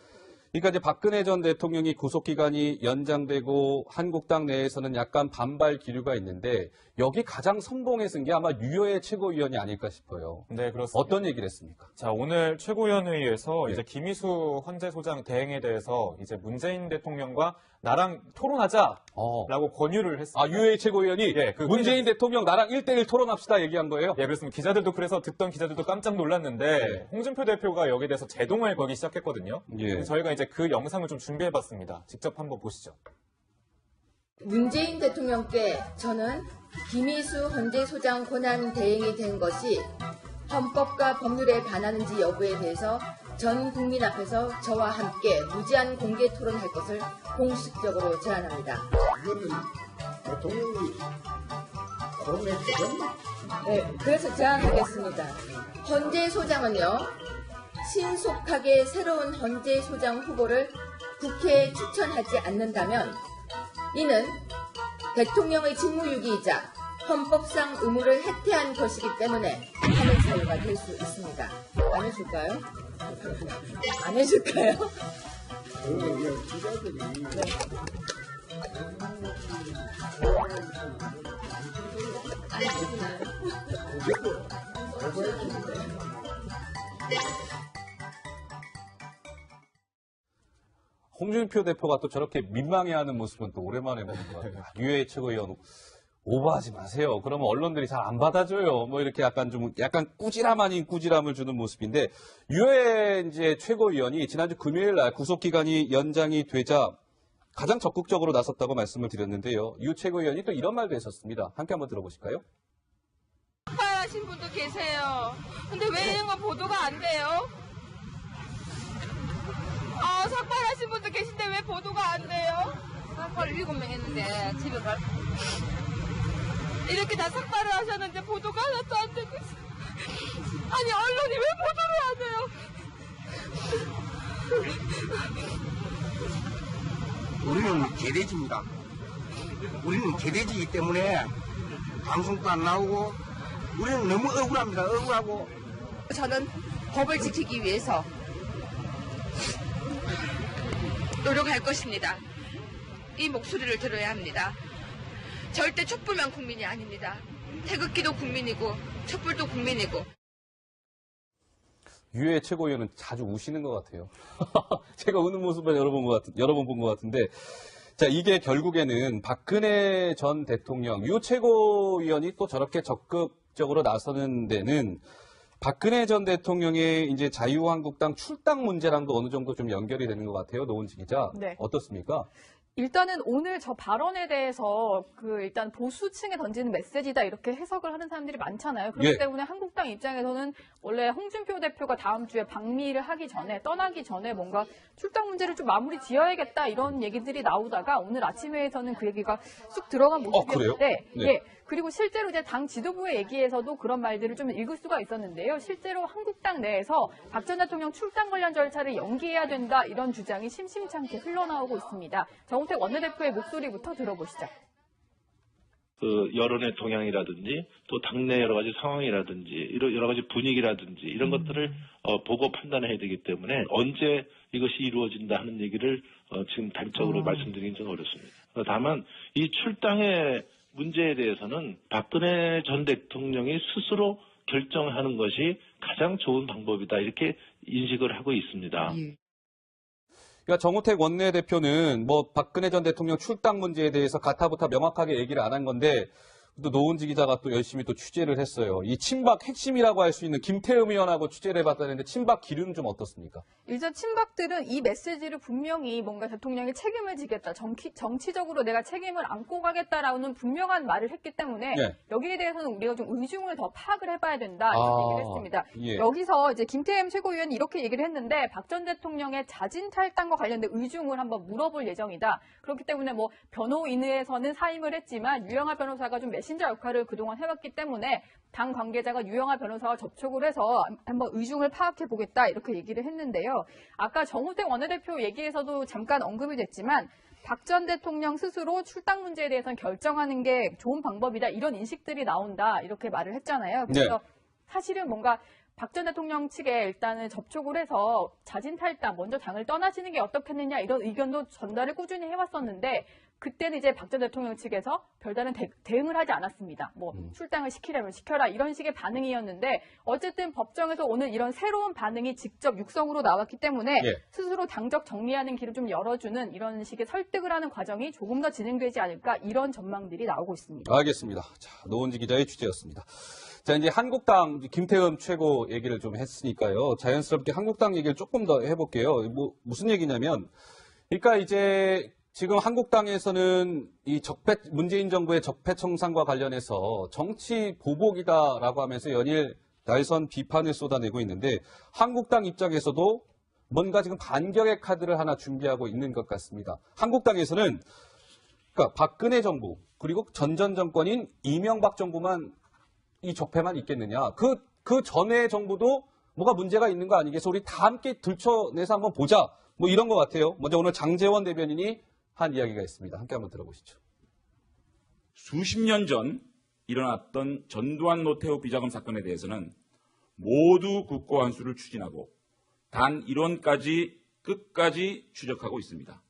그러니까 이제 박근혜 전 대통령이 구속기간이 연장되고 한국당 내에서는 약간 반발 기류가 있는데 여기 가장 선봉에 쓴 게 아마 유여의 최고위원이 아닐까 싶어요. 네, 그렇습니다. 어떤 얘기를 했습니까? 자, 오늘 최고위원회의에서 이제 김희수 헌재소장 대행에 대해서 이제 문재인 대통령과 나랑 토론하자라고 권유를 했습니다. 유여의 최고위원이 예, 문재인 대통령 나랑 1대1 토론합시다 얘기한 거예요? 예, 그렇습니다. 기자들도 그래서 듣던 기자들도 깜짝 놀랐는데 홍준표 대표가 여기에 대해서 제동을 걸기 시작했거든요. 예. 저희가 이제 그 영상을 좀 준비해봤습니다. 직접 한번 보시죠. 문재인 대통령께 저는 김희수 헌재소장 권한 대행이 된 것이 헌법과 법률에 반하는지 여부에 대해서 전 국민 앞에서 저와 함께 무제한 공개 토론할 것을 공식적으로 제안합니다. 이거는 대통령이 거론했거든. 네, 그래서 제안하겠습니다. 헌재소장은요, 신속하게 새로운 헌재소장 후보를 국회에 추천하지 않는다면 이는 대통령의 직무유기이자 헌법상 의무를 해태한 것이기 때문에 하는 사유가 될 수 있습니다. 안 해줄까요? 안 해줄까요? 기자들이 홍준표 대표가 또 저렇게 민망해하는 모습은 또 오랜만에 보는 것 같아요. 유해 최고위원 오버하지 마세요. 그러면 언론들이 잘 안 받아줘요. 뭐 이렇게 약간 꾸지람 아닌 꾸지람을 주는 모습인데 유해 이제 최고위원이 지난주 금요일 날 구속 기간이 연장이 되자 가장 적극적으로 나섰다고 말씀을 드렸는데요. 유 최고위원이 또 이런 말도 했었습니다. 함께 한번 들어보실까요? 삭발하신 분도 계세요. 근데 왜 이런 건 보도가 안 돼요? 삭발하신 분도 계신데 왜 보도가 안 돼요? 삭발 7명 했는데 집에 갈 이렇게 다 삭발을 하셨는데 보도가 하나도 안 되고 있어요. 아니 언론이 왜 보도를 안 해요? 우리는 개돼지입니다. 우리는 개돼지이기 때문에 방송도 안 나오고 우리는 너무 억울합니다. 억울하고 저는 법을 지키기 위해서 노력할 것입니다. 이 목소리를 들어야 합니다. 절대 촛불만 국민이 아닙니다. 태극기도 국민이고 촛불도 국민이고. 유해 최고위원은 자주 우시는 것 같아요. 제가 우는 모습을 여러 번 본 것 같은데, 자, 이게 결국에는 박근혜 전 대통령, 유 최고위원이 또 저렇게 적극적으로 나서는 데는 박근혜 전 대통령의 이제 자유한국당 출당 문제랑도 어느 정도 좀 연결이 되는 것 같아요. 노은지 기자. 네. 어떻습니까? 일단은 오늘 저 발언에 대해서 일단 보수층에 던지는 메시지다 이렇게 해석을 하는 사람들이 많잖아요. 그렇기 예. 때문에 한국당 입장에서는 원래 홍준표 대표가 다음 주에 방미를 하기 전에 떠나기 전에 뭔가 출당 문제를 좀 마무리 지어야겠다 이런 얘기들이 나오다가 오늘 아침에서는 그 얘기가 쑥 들어간 모습이었는데 네. 예. 그리고 실제로 이제 당 지도부의 얘기에서도 그런 말들을 좀 읽을 수가 있었는데요. 실제로 한국당 내에서 박 전 대통령 출당 관련 절차를 연기해야 된다 이런 주장이 심심찮게 흘러나오고 있습니다. 정우택 원내대표의 목소리부터 들어보시죠. 그 여론의 동향이라든지 또 당내 여러 가지 상황이라든지 이런 여러 가지 분위기라든지 이런 것들을 보고 판단해야 되기 때문에 언제 이것이 이루어진다 하는 얘기를 지금 단적으로 말씀드리긴 좀 어렵습니다. 다만 이 출당의 문제에 대해서는 박근혜 전 대통령이 스스로 결정하는 것이 가장 좋은 방법이다 이렇게 인식을 하고 있습니다. 그러니까 정우택 원내대표는 뭐 박근혜 전 대통령 출당 문제에 대해서 가타부타 명확하게 얘기를 안 한 건데 또 노은지 기자가 또 열심히 또 취재를 했어요. 이 친박 핵심이라고 할 수 있는 김태흠 의원하고 취재를 해봤다는데 친박 기류는 좀 어떻습니까? 일단 친박들은 이 메시지를 분명히 뭔가 대통령이 책임을 지겠다. 정치적으로 내가 책임을 안고 가겠다라는 분명한 말을 했기 때문에 네. 여기에 대해서는 우리가 좀 의중을 더 파악을 해봐야 된다 이렇게 얘기를 했습니다. 예. 여기서 이제 김태흠 최고위원이 이렇게 얘기를 했는데 박 전 대통령의 자진 탈당과 관련된 의중을 한번 물어볼 예정이다. 그렇기 때문에 뭐 변호인회에서는 사임을 했지만 유영하 변호사가 좀 메신저 역할을 그동안 해왔기 때문에 당 관계자가 유영하 변호사와 접촉을 해서 한번 의중을 파악해 보겠다 이렇게 얘기를 했는데요. 아까 정우택 원내대표 얘기에서도 잠깐 언급이 됐지만 박 전 대통령 스스로 출당 문제에 대해서는 결정하는 게 좋은 방법이다 이런 인식들이 나온다 이렇게 말을 했잖아요. 그래서 사실은 뭔가 박 전 대통령 측에 일단은 접촉을 해서 자진 탈당, 먼저 당을 떠나시는 게 어떻겠느냐 이런 의견도 전달을 꾸준히 해왔었는데 그때는 이제 박 전 대통령 측에서 별다른 대응을 하지 않았습니다. 뭐 출당을 시키려면 시켜라 이런 식의 반응이었는데 어쨌든 법정에서 오늘 이런 새로운 반응이 직접 육성으로 나왔기 때문에 스스로 당적 정리하는 길을 좀 열어주는 이런 식의 설득을 하는 과정이 조금 더 진행되지 않을까 이런 전망들이 나오고 있습니다. 알겠습니다. 자, 노은지 기자의 취재였습니다. 자, 이제 한국당 김태흠 최고 얘기를 좀 했으니까요. 자연스럽게 한국당 얘기를 조금 더 해볼게요. 뭐 무슨 얘기냐면, 그러니까 이제 지금 한국당에서는 이 문재인 정부의 적폐 청산과 관련해서 정치 보복이다라고 하면서 연일 날선 비판을 쏟아내고 있는데 한국당 입장에서도 뭔가 지금 반격의 카드를 하나 준비하고 있는 것 같습니다. 한국당에서는 그러니까 박근혜 정부 그리고 전전 정권인 이명박 정부만 이 적폐만 있겠느냐. 그 전의 정부도 뭐가 문제가 있는 거 아니겠어. 우리 다 함께 들춰내서 한번 보자. 뭐 이런 것 같아요. 먼저 오늘 장제원 대변인이 한 이야기가 있습니다. 함께 한번 들어보시죠. 수십 년 전 일어났던 전두환 노태우 비자금 사건에 대해서는 모두 국고환수를 추진하고 단 1원까지 끝까지 추적하고 있습니다.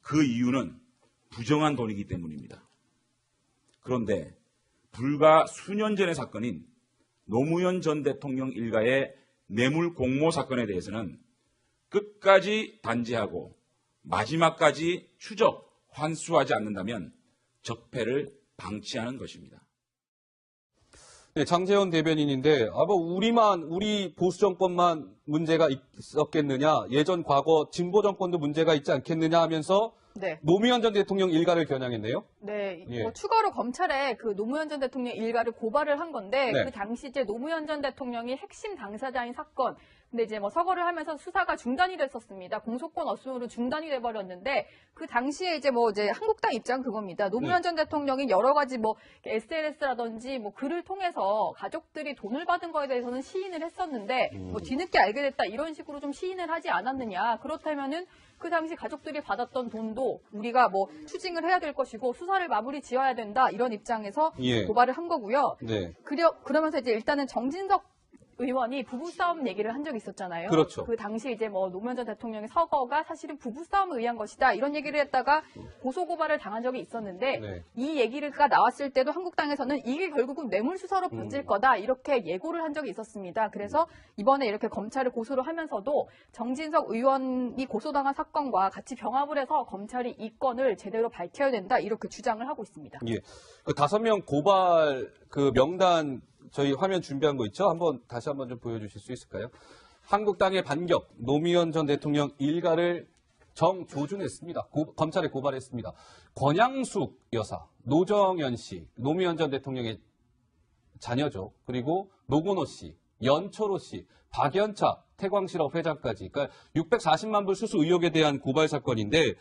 그 이유는 부정한 돈이기 때문입니다. 그런데 불과 수년 전의 사건인 노무현 전 대통령 일가의 뇌물 공모 사건에 대해서는 끝까지 단죄하고 마지막까지 추적, 환수하지 않는다면 적폐를 방치하는 것입니다. 네, 장제원 대변인인데, 우리 보수 정권만 문제가 있었겠느냐, 예전 과거 진보 정권도 문제가 있지 않겠느냐 하면서 노무현 전 대통령 일가를 겨냥했네요. 네, 뭐 추가로 검찰에 그 노무현 전 대통령 일가를 고발을 한 건데 네. 그 당시 이제 노무현 전 대통령이 핵심 당사자인 사건. 근데 이제 뭐 서거를 하면서 수사가 중단이 됐었습니다. 공소권 없음으로 중단이 돼버렸는데 그 당시에 이제 한국당 입장 그겁니다. 노무현 전 대통령이 여러 가지 뭐 SNS라든지 뭐 글을 통해서 가족들이 돈을 받은 거에 대해서는 시인을 했었는데 뭐 뒤늦게 알게 됐다 이런 식으로 좀 시인을 하지 않았느냐. 그렇다면은 그 당시 가족들이 받았던 돈도 우리가 뭐 추징을 해야 될 것이고 수사를 마무리 지어야 된다 이런 입장에서 고발을 한 거고요. 그러면서 이제 일단은 정진석 의원이 부부싸움 얘기를 한 적이 있었잖아요. 그렇죠. 그 당시 이제 뭐 노무현 전 대통령의 서거가 사실은 부부싸움에 의한 것이다. 이런 얘기를 했다가 고소고발을 당한 적이 있었는데 네. 이 얘기가 나왔을 때도 한국당에서는 이게 결국은 뇌물수사로 번질 거다. 이렇게 예고를 한 적이 있었습니다. 그래서 이번에 이렇게 검찰을 고소를 하면서도 정진석 의원이 고소당한 사건과 같이 병합을 해서 검찰이 이 건을 제대로 밝혀야 된다. 이렇게 주장을 하고 있습니다. 예. 그 5명 고발 그 명단 저희 화면 준비한 거 있죠? 다시 한번 좀 보여주실 수 있을까요? 한국당의 반격, 노무현 전 대통령 일가를 정조준했습니다. 검찰에 고발했습니다. 권양숙 여사, 노정연 씨, 노무현 전 대통령의 자녀죠. 그리고 노건호 씨, 연철호 씨, 박연차 태광실업 회장까지. 그러니까 640만 불 수수 의혹에 대한 고발 사건인데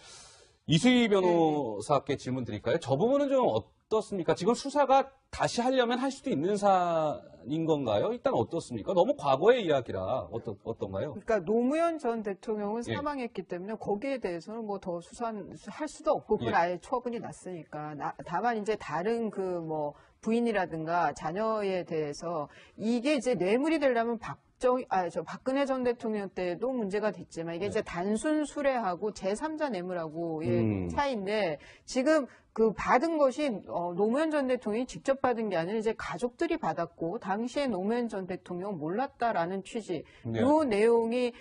이수희 변호사께 질문 드릴까요? 저 부분은 좀 어떻습니까? 지금 수사가 다시 하려면 할 수도 있는 사안인 건가요? 일단 어떻습니까? 너무 과거의 이야기라 어떤가요? 그러니까 노무현 전 대통령은 예. 사망했기 때문에 거기에 대해서는 뭐 더 수사할 수도 없고 그건 예. 아예 처분이 났으니까. 다만 이제 다른 그 뭐 부인이라든가 자녀에 대해서 이게 이제 뇌물이 되려면 박근혜 전 대통령 때도 문제가 됐지만 이게 이제 단순 수뢰하고 제3자 뇌물하고의 차이인데 지금 그 받은 것이 노무현 전 대통령이 직접 받은 게 아니라 이제 가족들이 받았고 당시에 노무현 전 대통령 몰랐다라는 취지. 네. 이 내용이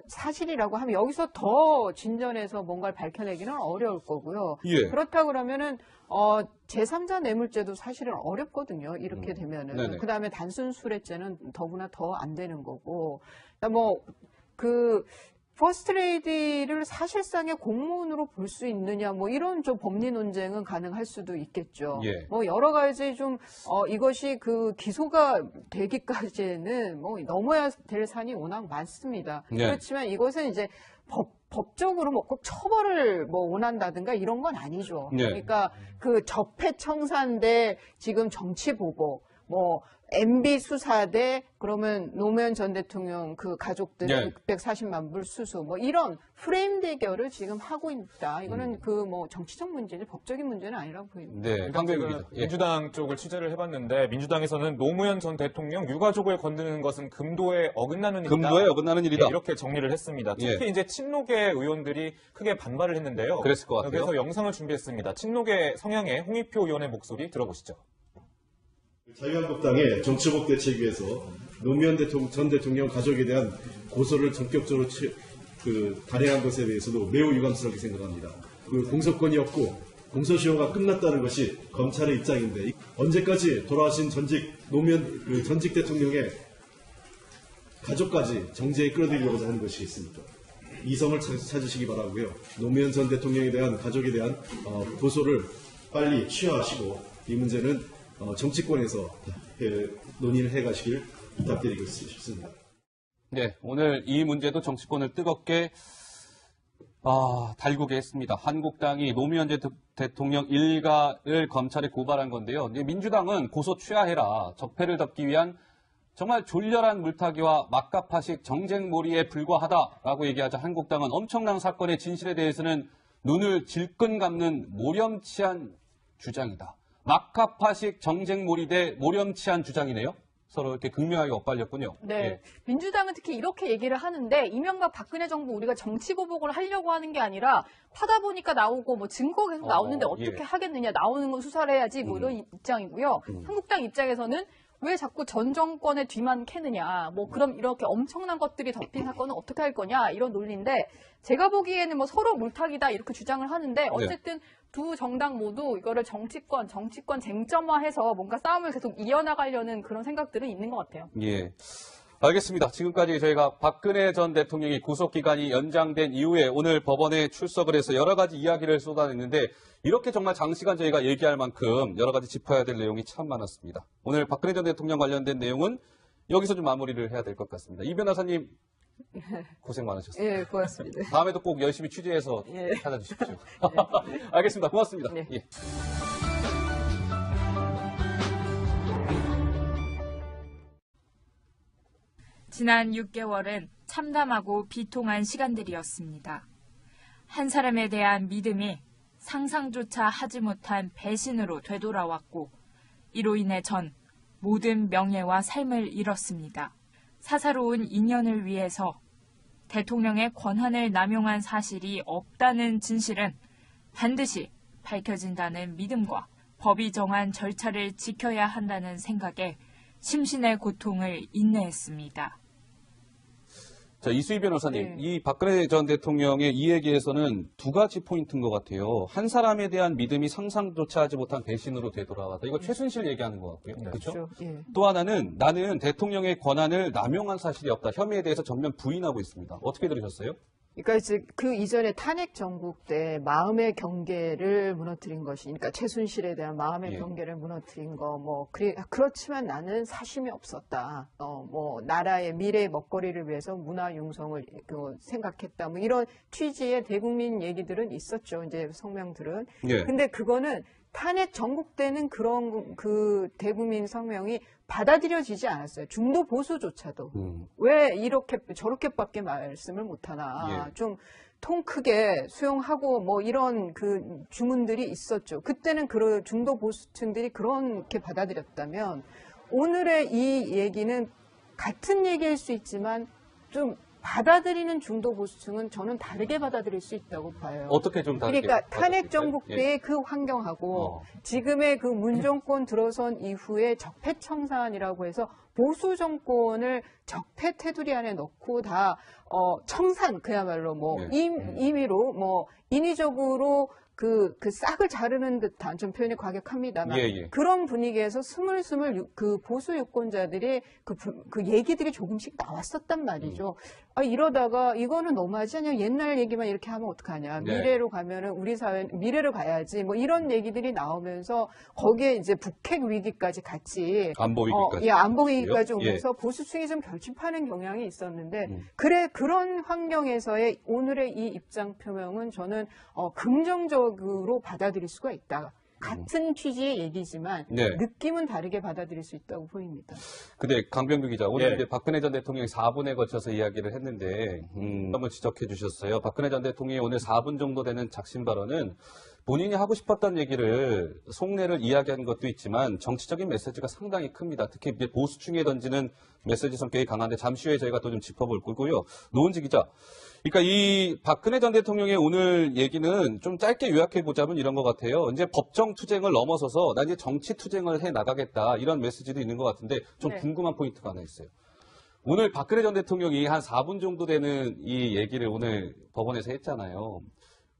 사실이라고 하면 여기서 더 진전해서 뭔가를 밝혀내기는 어려울 거고요. 예. 그렇다고 그러면은 제3자 뇌물죄도 사실은 어렵거든요. 이렇게 되면은. 네네. 그다음에 단순 수뢰죄는 더구나 더 안 되는 거고. 퍼스트레이디를 사실상의 공무원으로 볼 수 있느냐, 뭐 이런 좀 법리 논쟁은 가능할 수도 있겠죠. 예. 뭐 여러 가지 좀 이것이 그 기소가 되기까지는 뭐 넘어야 될 산이 워낙 많습니다. 네. 그렇지만 이것은 이제 법적으로 뭐 꼭 처벌을 뭐 원한다든가 이런 건 아니죠. 네. 그러니까 그 적폐청산대 지금 정치보복, 뭐 MB 수사대 그러면 노무현 전 대통령 그 가족들의 네. 640만 불 수수 뭐 이런 프레임 대결을 지금 하고 있다. 이거는 그 뭐 정치적 문제지 법적인 문제는 아니라고 보입니다. 네, 그러니까 황교안 제가 기자. 예. 민주당 쪽을 취재를 해봤는데 민주당에서는 노무현 전 대통령 유가족을 건드는 것은 금도에 어긋나는 일이다. 금도에 어긋나는 일이다. 네, 이렇게 정리를 했습니다. 특히 예. 이제 친노계 의원들이 크게 반발을 했는데요. 그랬을 것 같아요. 그래서 영상을 준비했습니다. 친노계 성향의 홍익표 의원의 목소리 들어보시죠. 자유한국당의 정치복 대책위에서 노무현 전 대통령 가족에 대한 고소를 전격적으로 단행한 것에 대해서도 매우 유감스럽게 생각합니다. 그 공소권이 없고 공소시효가 끝났다는 것이 검찰의 입장인데 언제까지 돌아가신 노무현 전직 대통령의 가족까지 정죄에 끌어들이려고 하는 것이겠습니까? 이성을 찾으시기 바라고요. 노무현 전 대통령에 대한 가족에 대한 고소를 빨리 취하하시고 이 문제는 정치권에서 논의를 해가시길 부탁드리겠습니다. 네, 오늘 이 문제도 정치권을 뜨겁게 달구게 했습니다. 한국당이 노무현 대통령 일가를 검찰에 고발한 건데요. 민주당은 고소 취하해라. 적폐를 덮기 위한 정말 졸렬한 물타기와 막가파식 정쟁몰이에 불과하다라고 얘기하자 한국당은 엄청난 사건의 진실에 대해서는 눈을 질끈 감는 모렴치한 주장이다. 막가파식 정쟁몰이 대 모렴치한 주장이네요. 서로 이렇게 극명하게 엇갈렸군요. 네. 예. 민주당은 특히 이렇게 얘기를 하는데 이명박 박근혜 정부 우리가 정치보복을 하려고 하는 게 아니라 파다 보니까 나오고 뭐 증거가 계속 나오는데 어떻게 예. 하겠느냐. 나오는 건 수사를 해야지 뭐 이런 입장이고요. 한국당 입장에서는 왜 자꾸 전 정권의 뒤만 캐느냐. 뭐 그럼 이렇게 엄청난 것들이 덮인 사건은 어떻게 할 거냐. 이런 논리인데 제가 보기에는 뭐 서로 물타기다 이렇게 주장을 하는데 어쨌든 두 정당 모두 이거를 정치권 쟁점화해서 뭔가 싸움을 계속 이어나가려는 그런 생각들은 있는 것 같아요. 예. 알겠습니다. 지금까지 저희가 박근혜 전 대통령이 구속기간이 연장된 이후에 오늘 법원에 출석을 해서 여러 가지 이야기를 쏟아냈는데 이렇게 정말 장시간 저희가 얘기할 만큼 여러 가지 짚어야 될 내용이 참 많았습니다. 오늘 박근혜 전 대통령 관련된 내용은 여기서 좀 마무리를 해야 될 것 같습니다. 이 변호사님 고생 많으셨습니다. 예, 고맙습니다. 다음에도 꼭 열심히 취재해서 예. 찾아주십시오. 알겠습니다. 고맙습니다. 네. 예. 지난 6개월은 참담하고 비통한 시간들이었습니다. 한 사람에 대한 믿음이 상상조차 하지 못한 배신으로 되돌아왔고 이로 인해 전 모든 명예와 삶을 잃었습니다. 사사로운 인연을 위해서 대통령의 권한을 남용한 사실이 없다는 진실은 반드시 밝혀진다는 믿음과 법이 정한 절차를 지켜야 한다는 생각에 심신의 고통을 인내했습니다. 자, 이수희 변호사님, 이 박근혜 전 대통령의 이 얘기에서는 두 가지 포인트인 것 같아요. 한 사람에 대한 믿음이 상상조차 하지 못한 배신으로 되돌아왔다. 이거 최순실 얘기하는 것 같고요. 그렇죠? 또 하나는 나는 대통령의 권한을 남용한 사실이 없다. 혐의에 대해서 전면 부인하고 있습니다. 어떻게 들으셨어요? 그러니까 이제 그 이전에 탄핵 정국 때 마음의 경계를 무너뜨린 것이, 그러니까 최순실에 대한 마음의 경계를 무너뜨린 거, 그렇지만 나는 사심이 없었다. 나라의 미래의 먹거리를 위해서 문화 융성을 생각했다. 뭐 이런 취지의 대국민 얘기들은 있었죠. 이제 성명들은. 근데 그거는 탄핵 전국 때는 그런 그 대국민 성명이 받아들여지지 않았어요. 중도 보수조차도. 왜 이렇게 저렇게밖에 말씀을 못하나. 좀 통 크게 수용하고 뭐 이런 그 주문들이 있었죠. 그때는 그 중도 보수층들이 그렇게 받아들였다면 오늘의 이 얘기는 같은 얘기일 수 있지만 좀 받아들이는 중도 보수층은 저는 다르게 받아들일 수 있다고 봐요. 어떻게 좀 다르게? 그러니까 탄핵 정국 때의 그 환경하고 지금의 그 문정권 들어선 이후의 적폐청산이라고 해서 보수 정권을 적폐 테두리 안에 넣고 다 청산 그야말로 임의로 인위적으로 그 싹을 자르는 듯한, 좀 표현이 과격합니다만 그런 분위기에서 스물스물 그 보수 유권자들의 그 얘기들이 조금씩 나왔었단 말이죠. 이러다가 이거는 너무하지 않냐, 옛날 얘기만 이렇게 하면 어떡하냐, 미래로 가면은 우리 사회 미래로 가야지, 뭐 이런 얘기들이 나오면서 거기에 이제 북핵 위기까지 같이 안보 위기까지 안보 위기까지 오면서 보수층이 좀 결집하는 경향이 있었는데 그런 환경에서의 오늘의 이 입장 표명은 저는 긍정적으로 받아들일 수가 있다. 같은 취지의 얘기지만 느낌은 다르게 받아들일 수 있다고 보입니다. 근데 강병규 기자, 오늘 이제 박근혜 전 대통령이 4분에 걸쳐서 이야기를 했는데 한번 지적해 주셨어요. 박근혜 전 대통령이 오늘 4분 정도 되는 작심 발언은 본인이 하고 싶었던 얘기를 속내를 이야기하는 것도 있지만 정치적인 메시지가 상당히 큽니다. 특히 이제 보수층에 던지는 메시지 성격이 강한데 잠시 후에 저희가 또 좀 짚어볼 거고요. 노은지 기자, 그러니까 이 박근혜 전 대통령의 오늘 얘기는 좀 짧게 요약해 보자면 이런 것 같아요. 이제 법정 투쟁을 넘어서서 나 이제 정치 투쟁을 해 나가겠다, 이런 메시지도 있는 것 같은데 좀 궁금한 포인트가 하나 있어요. 오늘 박근혜 전 대통령이 한 4분 정도 되는 이 얘기를 오늘 법원에서 했잖아요.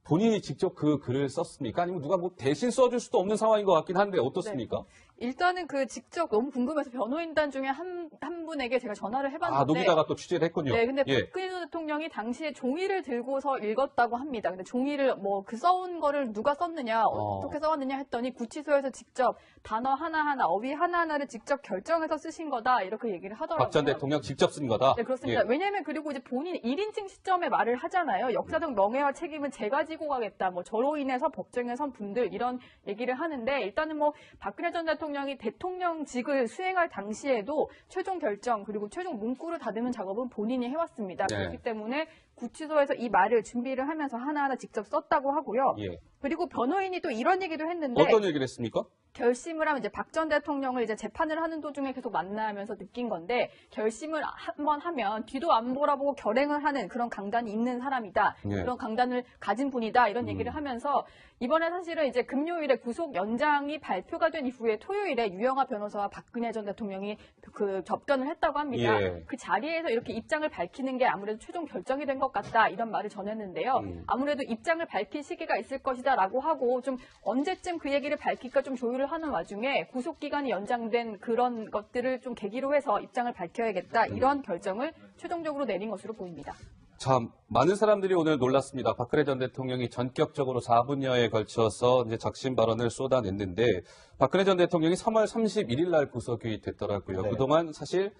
본인이 직접 그 글을 썼습니까? 아니면 누가 뭐 대신 써줄 수도 없는 상황인 것 같긴 한데 어떻습니까? 일단은 그 직접 너무 궁금해서 변호인단 중에 한 분에게 제가 전화를 해봤는데. 노기자가 또 취재를 했군요. 네, 근데 박근혜 전 대통령이 당시에 종이를 들고서 읽었다고 합니다. 근데 종이를 그 써온 거를 누가 썼느냐, 어떻게 써왔느냐 했더니 구치소에서 직접 단어 하나하나, 어휘 하나하나를 직접 결정해서 쓰신 거다, 이렇게 얘기를 하더라고요. 박 전 대통령 직접 쓴 거다? 네, 그렇습니다. 왜냐면 그리고 이제 본인이 1인칭 시점에 말을 하잖아요. 역사적 명예와 책임은 제가 지고 가겠다. 뭐 저로 인해서 법정에 선 분들, 이런 얘기를 하는데, 일단은 박근혜 전 대통령이 대통령직을 수행할 당시에도 최종 결정 그리고 최종 문구를 다듬는 작업은 본인이 해왔습니다. 그렇기 때문에 구치소에서 이 말을 준비를 하면서 하나하나 직접 썼다고 하고요. 그리고 변호인이 또 이런 얘기도 했는데, 어떤 얘기를 했습니까? 결심을 하면 이제 박 전 대통령을 이제 재판을 하는 도중에 계속 만나면서 느낀 건데, 결심을 한번 하면 뒤도 안 돌아보고 결행을 하는 그런 강단이 있는 사람이다. 그런 강단을 가진 분이다. 이런 얘기를 하면서 이번에 사실은 이제 금요일에 구속 연장이 발표가 된 이후에 토요일에 유영하 변호사와 박근혜 전 대통령이 그 접견을 했다고 합니다. 그 자리에서 이렇게 입장을 밝히는 게 아무래도 최종 결정이 된 것 같다, 이런 말을 전했는데요. 아무래도 입장을 밝힐 시기가 있을 것이다라고 하고, 좀 언제쯤 그 얘기를 밝힐까 좀 조율을 하는 와중에 구속 기간이 연장된 그런 것들을 좀 계기로 해서 입장을 밝혀야겠다, 이런 결정을 최종적으로 내린 것으로 보입니다. 참 많은 사람들이 오늘 놀랐습니다. 박근혜 전 대통령이 전격적으로 4분여에 걸쳐서 이제 작심 발언을 쏟아냈는데, 박근혜 전 대통령이 3월 31일 날 구속이 됐더라고요. 그동안 사실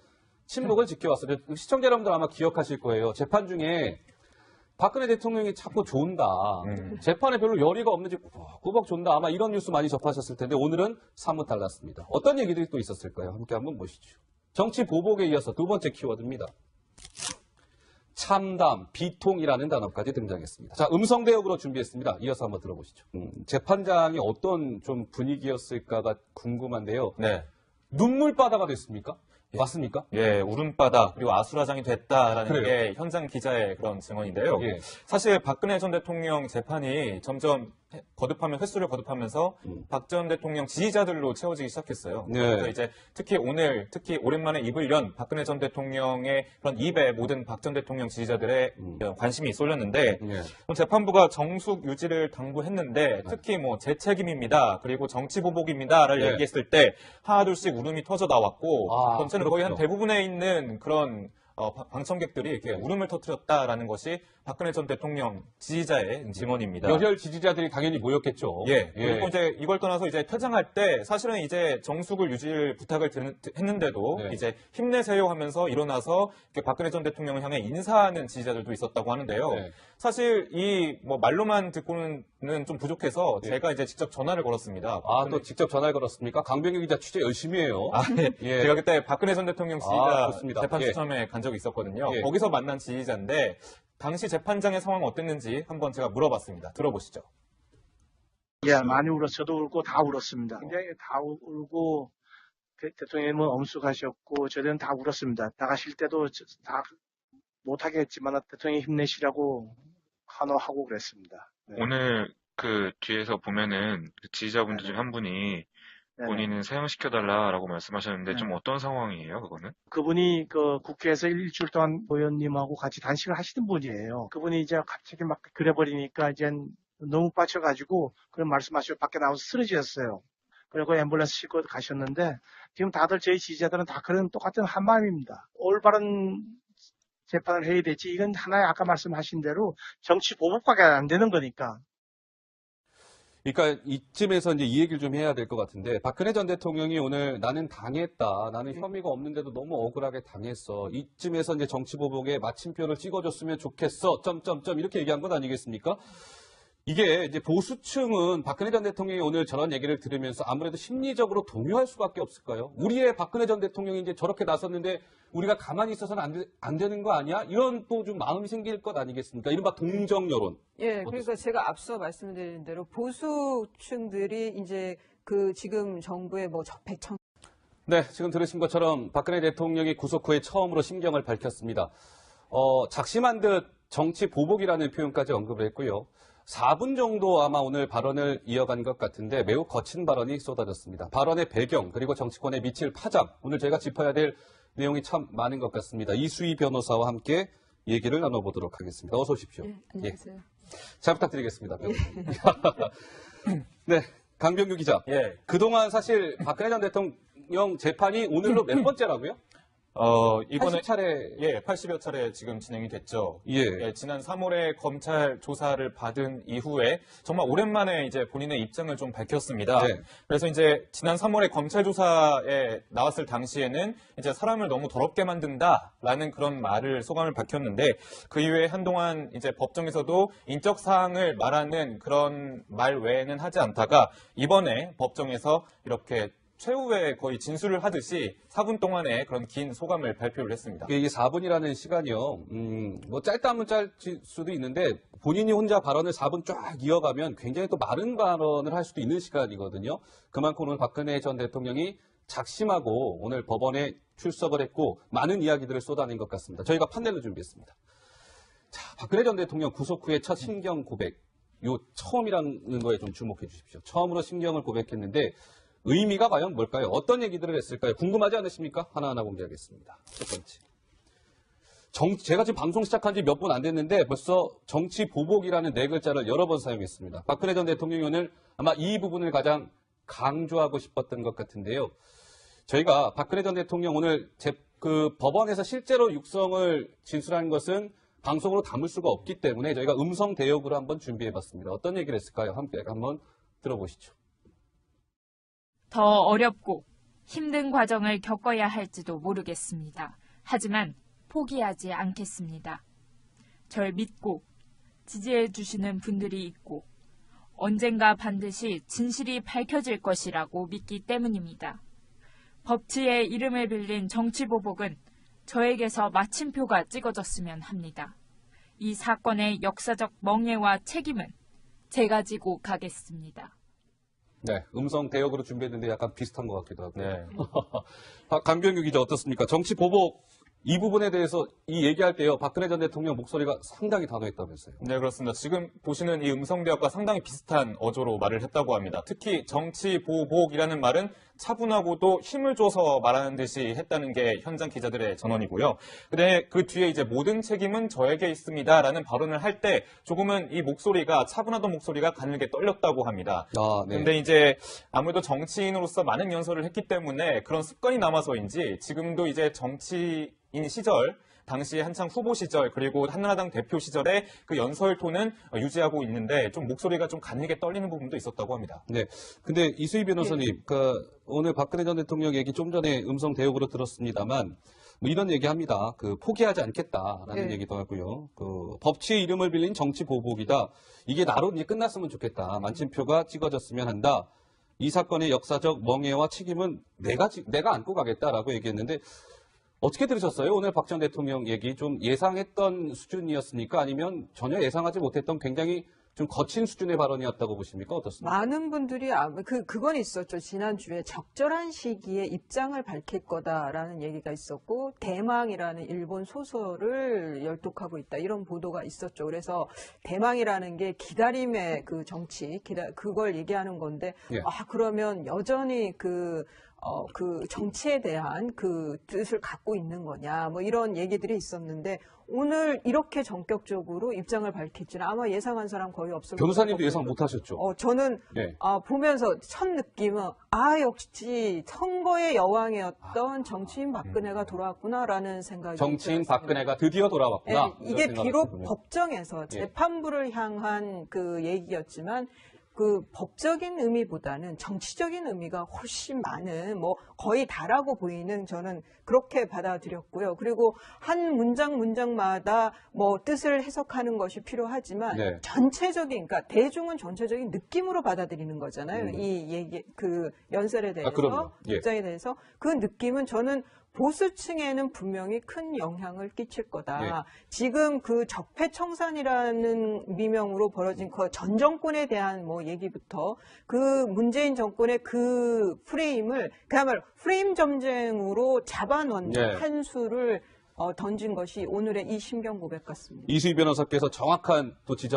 침묵을 지켜왔어요. 시청자 여러분들 아마 기억하실 거예요. 재판 중에 박근혜 대통령이 자꾸 존다, 재판에 별로 열의가 없는지 꾸벅 존다, 아마 이런 뉴스 많이 접하셨을 텐데 오늘은 사뭇 달랐습니다. 어떤 얘기들이 또 있었을까요? 함께 한번 보시죠. 정치 보복에 이어서 두 번째 키워드입니다. 참담, 비통이라는 단어까지 등장했습니다. 자, 음성 대역으로 준비했습니다. 이어서 한번 들어보시죠. 재판장이 어떤 좀 분위기였을까가 궁금한데요. 눈물바다가 됐습니까? 맞습니까? 예, 울음바다 그리고 아수라장이 됐다라는 그래요. 게 현장 기자의 그런 증언인데요. 예. 사실 박근혜 전 대통령 재판이 점점 횟수를 거듭하면서 박 전 대통령 지지자들로 채워지기 시작했어요. 네. 그래서 이제 특히 오랜만에 입을 연 박근혜 전 대통령의 그런 입에 모든 박 전 대통령 지지자들의 관심이 쏠렸는데 재판부가 정숙 유지를 당부했는데 특히 뭐 제 책임입니다. 그리고 정치 보복입니다를 네. 얘기했을 때 하나둘씩 울음이 터져 나왔고 전체는 거의 한 그렇죠. 대부분에 있는 그런 방청객들이 이렇게 울음을 터뜨렸다라는 것이 박근혜 전 대통령 지지자의 증언입니다. 열혈 지지자들이 당연히 모였겠죠. 예. 그리고 이제 이걸 떠나서 이제 퇴장할 때 사실은 이제 정숙을 유지를 부탁을 했는데도 네. 이제 힘내세요 하면서 일어나서 이렇게 박근혜 전 대통령을 향해 인사하는 지지자들도 있었다고 하는데요. 네. 사실 이 뭐 말로만 듣고는 좀 부족해서 제가 이제 직접 전화를 걸었습니다. 또 직접 전화를 걸었습니까? 강병규 기자 취재 열심히 해요. 예. 제가 그때 박근혜 전 대통령 지지자 좋습니다. 재판 예. 추첨에 간 적이 있었거든요. 예. 거기서 만난 지지자인데 당시 재판장의 상황 어땠는지 한번 제가 물어봤습니다. 들어보시죠. 예, 많이 울었어요. 저도 울고 다 울었습니다. 굉장히 다 울고 대통령님은 엄숙하셨고 저희는 다 울었습니다. 나가실 때도 다 못하게 했지만 대통령이 힘내시라고 환호하고 그랬습니다. 네. 오늘 그 뒤에서 보면은 그 지지자분들 중 한 분이 본인은 사형시켜달라라고 말씀하셨는데 좀 어떤 상황이에요, 그거는? 그분이 그 국회에서 일주일 동안 의원님하고 같이 단식을 하시던 분이에요. 그분이 이제 갑자기 막 그래버리니까 이제 너무 빠져가지고 그런 말씀하시고 밖에 나와서 쓰러지셨어요. 그리고 앰뷸런스 싣고 가셨는데 지금 다들 저희 지지자들은 다 그런 똑같은 한마음입니다. 올바른 재판을 해야 되지. 이건 하나의 아까 말씀하신 대로 정치 보복밖에 안 되는 거니까. 그러니까 이쯤에서 이제 이 얘기를 좀 해야 될 것 같은데 박근혜 전 대통령이 오늘 나는 당했다. 나는 혐의가 없는데도 너무 억울하게 당했어. 이쯤에서 이제 정치 보복에 마침표를 찍어줬으면 좋겠어. 점점점 이렇게 얘기한 것 아니겠습니까? 이게 이제 보수층은 박근혜 전 대통령이 오늘 저런 얘기를 들으면서 아무래도 심리적으로 동요할 수밖에 없을까요? 우리의 박근혜 전 대통령이 이제 저렇게 나섰는데 우리가 가만히 있어서는 안 되는 거 아니야? 이런 또 좀 마음이 생길 것 아니겠습니까? 이른바 동정 여론. 예, 그러니까 제가 앞서 말씀드린 대로 보수층들이 이제 그 지금 정부의 뭐 적폐청. 네, 지금 들으신 것처럼 박근혜 대통령이 구속 후에 처음으로 심경을 밝혔습니다. 작심한 듯 정치 보복이라는 표현까지 언급을 했고요. 4분 정도 아마 오늘 발언을 이어간 것 같은데 매우 거친 발언이 쏟아졌습니다. 발언의 배경 그리고 정치권에 미칠 파장 오늘 저희가 짚어야 될 내용이 참 많은 것 같습니다. 이수희 변호사와 함께 얘기를 나눠보도록 하겠습니다. 어서 오십시오. 네, 안녕하세요. 예. 잘 부탁드리겠습니다. 네, 강병규 기자. 예. 그동안 사실 박근혜 전 대통령 재판이 오늘로 몇 번째라고요? 이번에 80차례. 예, 80여 차례 지금 진행이 됐죠. 예. 지난 3월에 검찰 조사를 받은 이후에 정말 오랜만에 이제 본인의 입장을 좀 밝혔습니다. 네. 그래서 이제 지난 3월에 검찰 조사에 나왔을 당시에는 이제 사람을 너무 더럽게 만든다라는 그런 소감을 밝혔는데 그 이후에 한동안 이제 법정에서도 인적 사항을 말하는 그런 말 외에는 하지 않다가 이번에 법정에서 이렇게 최후에 거의 진술을 하듯이 4분 동안에 그런 긴 소감을 발표를 했습니다. 이게 4분이라는 시간이요. 뭐 짧다면 짧을 수도 있는데 본인이 혼자 발언을 4분 쫙 이어가면 굉장히 또 마른 발언을 할 수도 있는 시간이거든요. 그만큼 오늘 박근혜 전 대통령이 작심하고 오늘 법원에 출석을 했고 많은 이야기들을 쏟아낸 것 같습니다. 저희가 판넬을 준비했습니다. 자, 박근혜 전 대통령 구속 후에 첫 심경 고백. 요 처음이라는 거에 좀 주목해 주십시오. 처음으로 심경을 고백했는데 의미가 과연 뭘까요? 어떤 얘기들을 했을까요? 궁금하지 않으십니까? 하나하나 공개하겠습니다. 첫 번째. 제가 지금 방송 시작한 지 몇 분 안 됐는데 벌써 정치 보복이라는 네 글자를 여러 번 사용했습니다. 박근혜 전 대통령이 오늘 아마 이 부분을 가장 강조하고 싶었던 것 같은데요. 저희가 박근혜 전 대통령 오늘 그 법원에서 실제로 육성을 진술한 것은 방송으로 담을 수가 없기 때문에 저희가 음성 대역으로 한번 준비해봤습니다. 어떤 얘기를 했을까요? 함께 한번 들어보시죠. 더 어렵고 힘든 과정을 겪어야 할지도 모르겠습니다. 하지만 포기하지 않겠습니다. 절 믿고 지지해 주시는 분들이 있고 언젠가 반드시 진실이 밝혀질 것이라고 믿기 때문입니다. 법치의 이름을 빌린 정치보복은 저에게서 마침표가 찍어졌으면 합니다. 이 사건의 역사적 멍해와 책임은 제가 지고 가겠습니다. 네, 음성 대역으로 준비했는데 약간 비슷한 것 같기도 하고. 네. 강병규 기자 어떻습니까? 정치 보복 이 부분에 대해서 이 얘기할 때요, 박근혜 전 대통령 목소리가 상당히 단호했다면서요. 네, 그렇습니다. 지금 보시는 이 음성 대역과 상당히 비슷한 어조로 말을 했다고 합니다. 특히 정치 보복이라는 말은 차분하고도 힘을 줘서 말하는 듯이 했다는 게 현장 기자들의 전언이고요. 근데 그 뒤에 이제 모든 책임은 저에게 있습니다라는 발언을 할 때 조금은 이 목소리가 차분하던 목소리가 가늘게 떨렸다고 합니다. 네. 근데 이제 아무래도 정치인으로서 많은 연설을 했기 때문에 그런 습관이 남아서인지 지금도 이제 정치인 시절 당시 한창 후보 시절 그리고 한나라당 대표 시절에 그 연설 톤은 유지하고 있는데 좀 목소리가 좀 가늘게 떨리는 부분도 있었다고 합니다. 네. 근데 이수희 변호사님, 오늘 박근혜 전 대통령 얘기 좀 전에 음성 대역으로 들었습니다만 뭐 이런 얘기합니다. 포기하지 않겠다라는 얘기도 하고요. 법치의 이름을 빌린 정치 보복이다. 이게 나로 이제 끝났으면 좋겠다. 만침표가 찍어졌으면 한다. 이 사건의 역사적 멍해와 책임은 내가 안고 가겠다라고 얘기했는데. 어떻게 들으셨어요? 오늘 박 전 대통령 얘기 좀 예상했던 수준이었습니까? 아니면 전혀 예상하지 못했던 굉장히 좀 거친 수준의 발언이었다고 보십니까? 어떻습니까? 많은 분들이 그건 있었죠. 지난주에 적절한 시기에 입장을 밝힐 거다라는 얘기가 있었고 대망이라는 일본 소설을 열독하고 있다. 이런 보도가 있었죠. 그래서 대망이라는 게 기다림의 그 정치, 그걸 얘기하는 건데 그러면 여전히 그 정치에 대한 그 뜻을 갖고 있는 거냐, 뭐 이런 얘기들이 있었는데, 오늘 이렇게 전격적으로 입장을 밝힐지는 아마 예상한 사람 거의 없을 거예요. 변호사님도 예상 못 하셨죠? 저는, 보면서 첫 느낌은, 역시 선거의 여왕이었던 정치인 박근혜가 돌아왔구나라는 생각이 정치인 들었습니다. 박근혜가 드디어 돌아왔구나. 이게 비록 법정에서 재판부를 향한 그 얘기였지만, 그 법적인 의미보다는 정치적인 의미가 훨씬 많은, 거의 다라고 보이는, 저는 그렇게 받아들였고요. 그리고 한 문장마다 뜻을 해석하는 것이 필요하지만 전체적인, 그러니까 대중은 전체적인 느낌으로 받아들이는 거잖아요. 이 얘기, 그 연설에 대해서, 입장에 대해서 그 느낌은 저는 보수층에는 분명히 큰 영향을 끼칠 거다. 지금 그 적폐청산이라는 미명으로 벌어진 그 전 정권에 대한 얘기부터 그 문재인 정권의 그 프레임을 그야말로 프레임 점쟁으로 잡아놓는 한 수를 던진 것이 오늘의 이 신경 고백 같습니다. 이수희 변호사께서 정확한 또 지적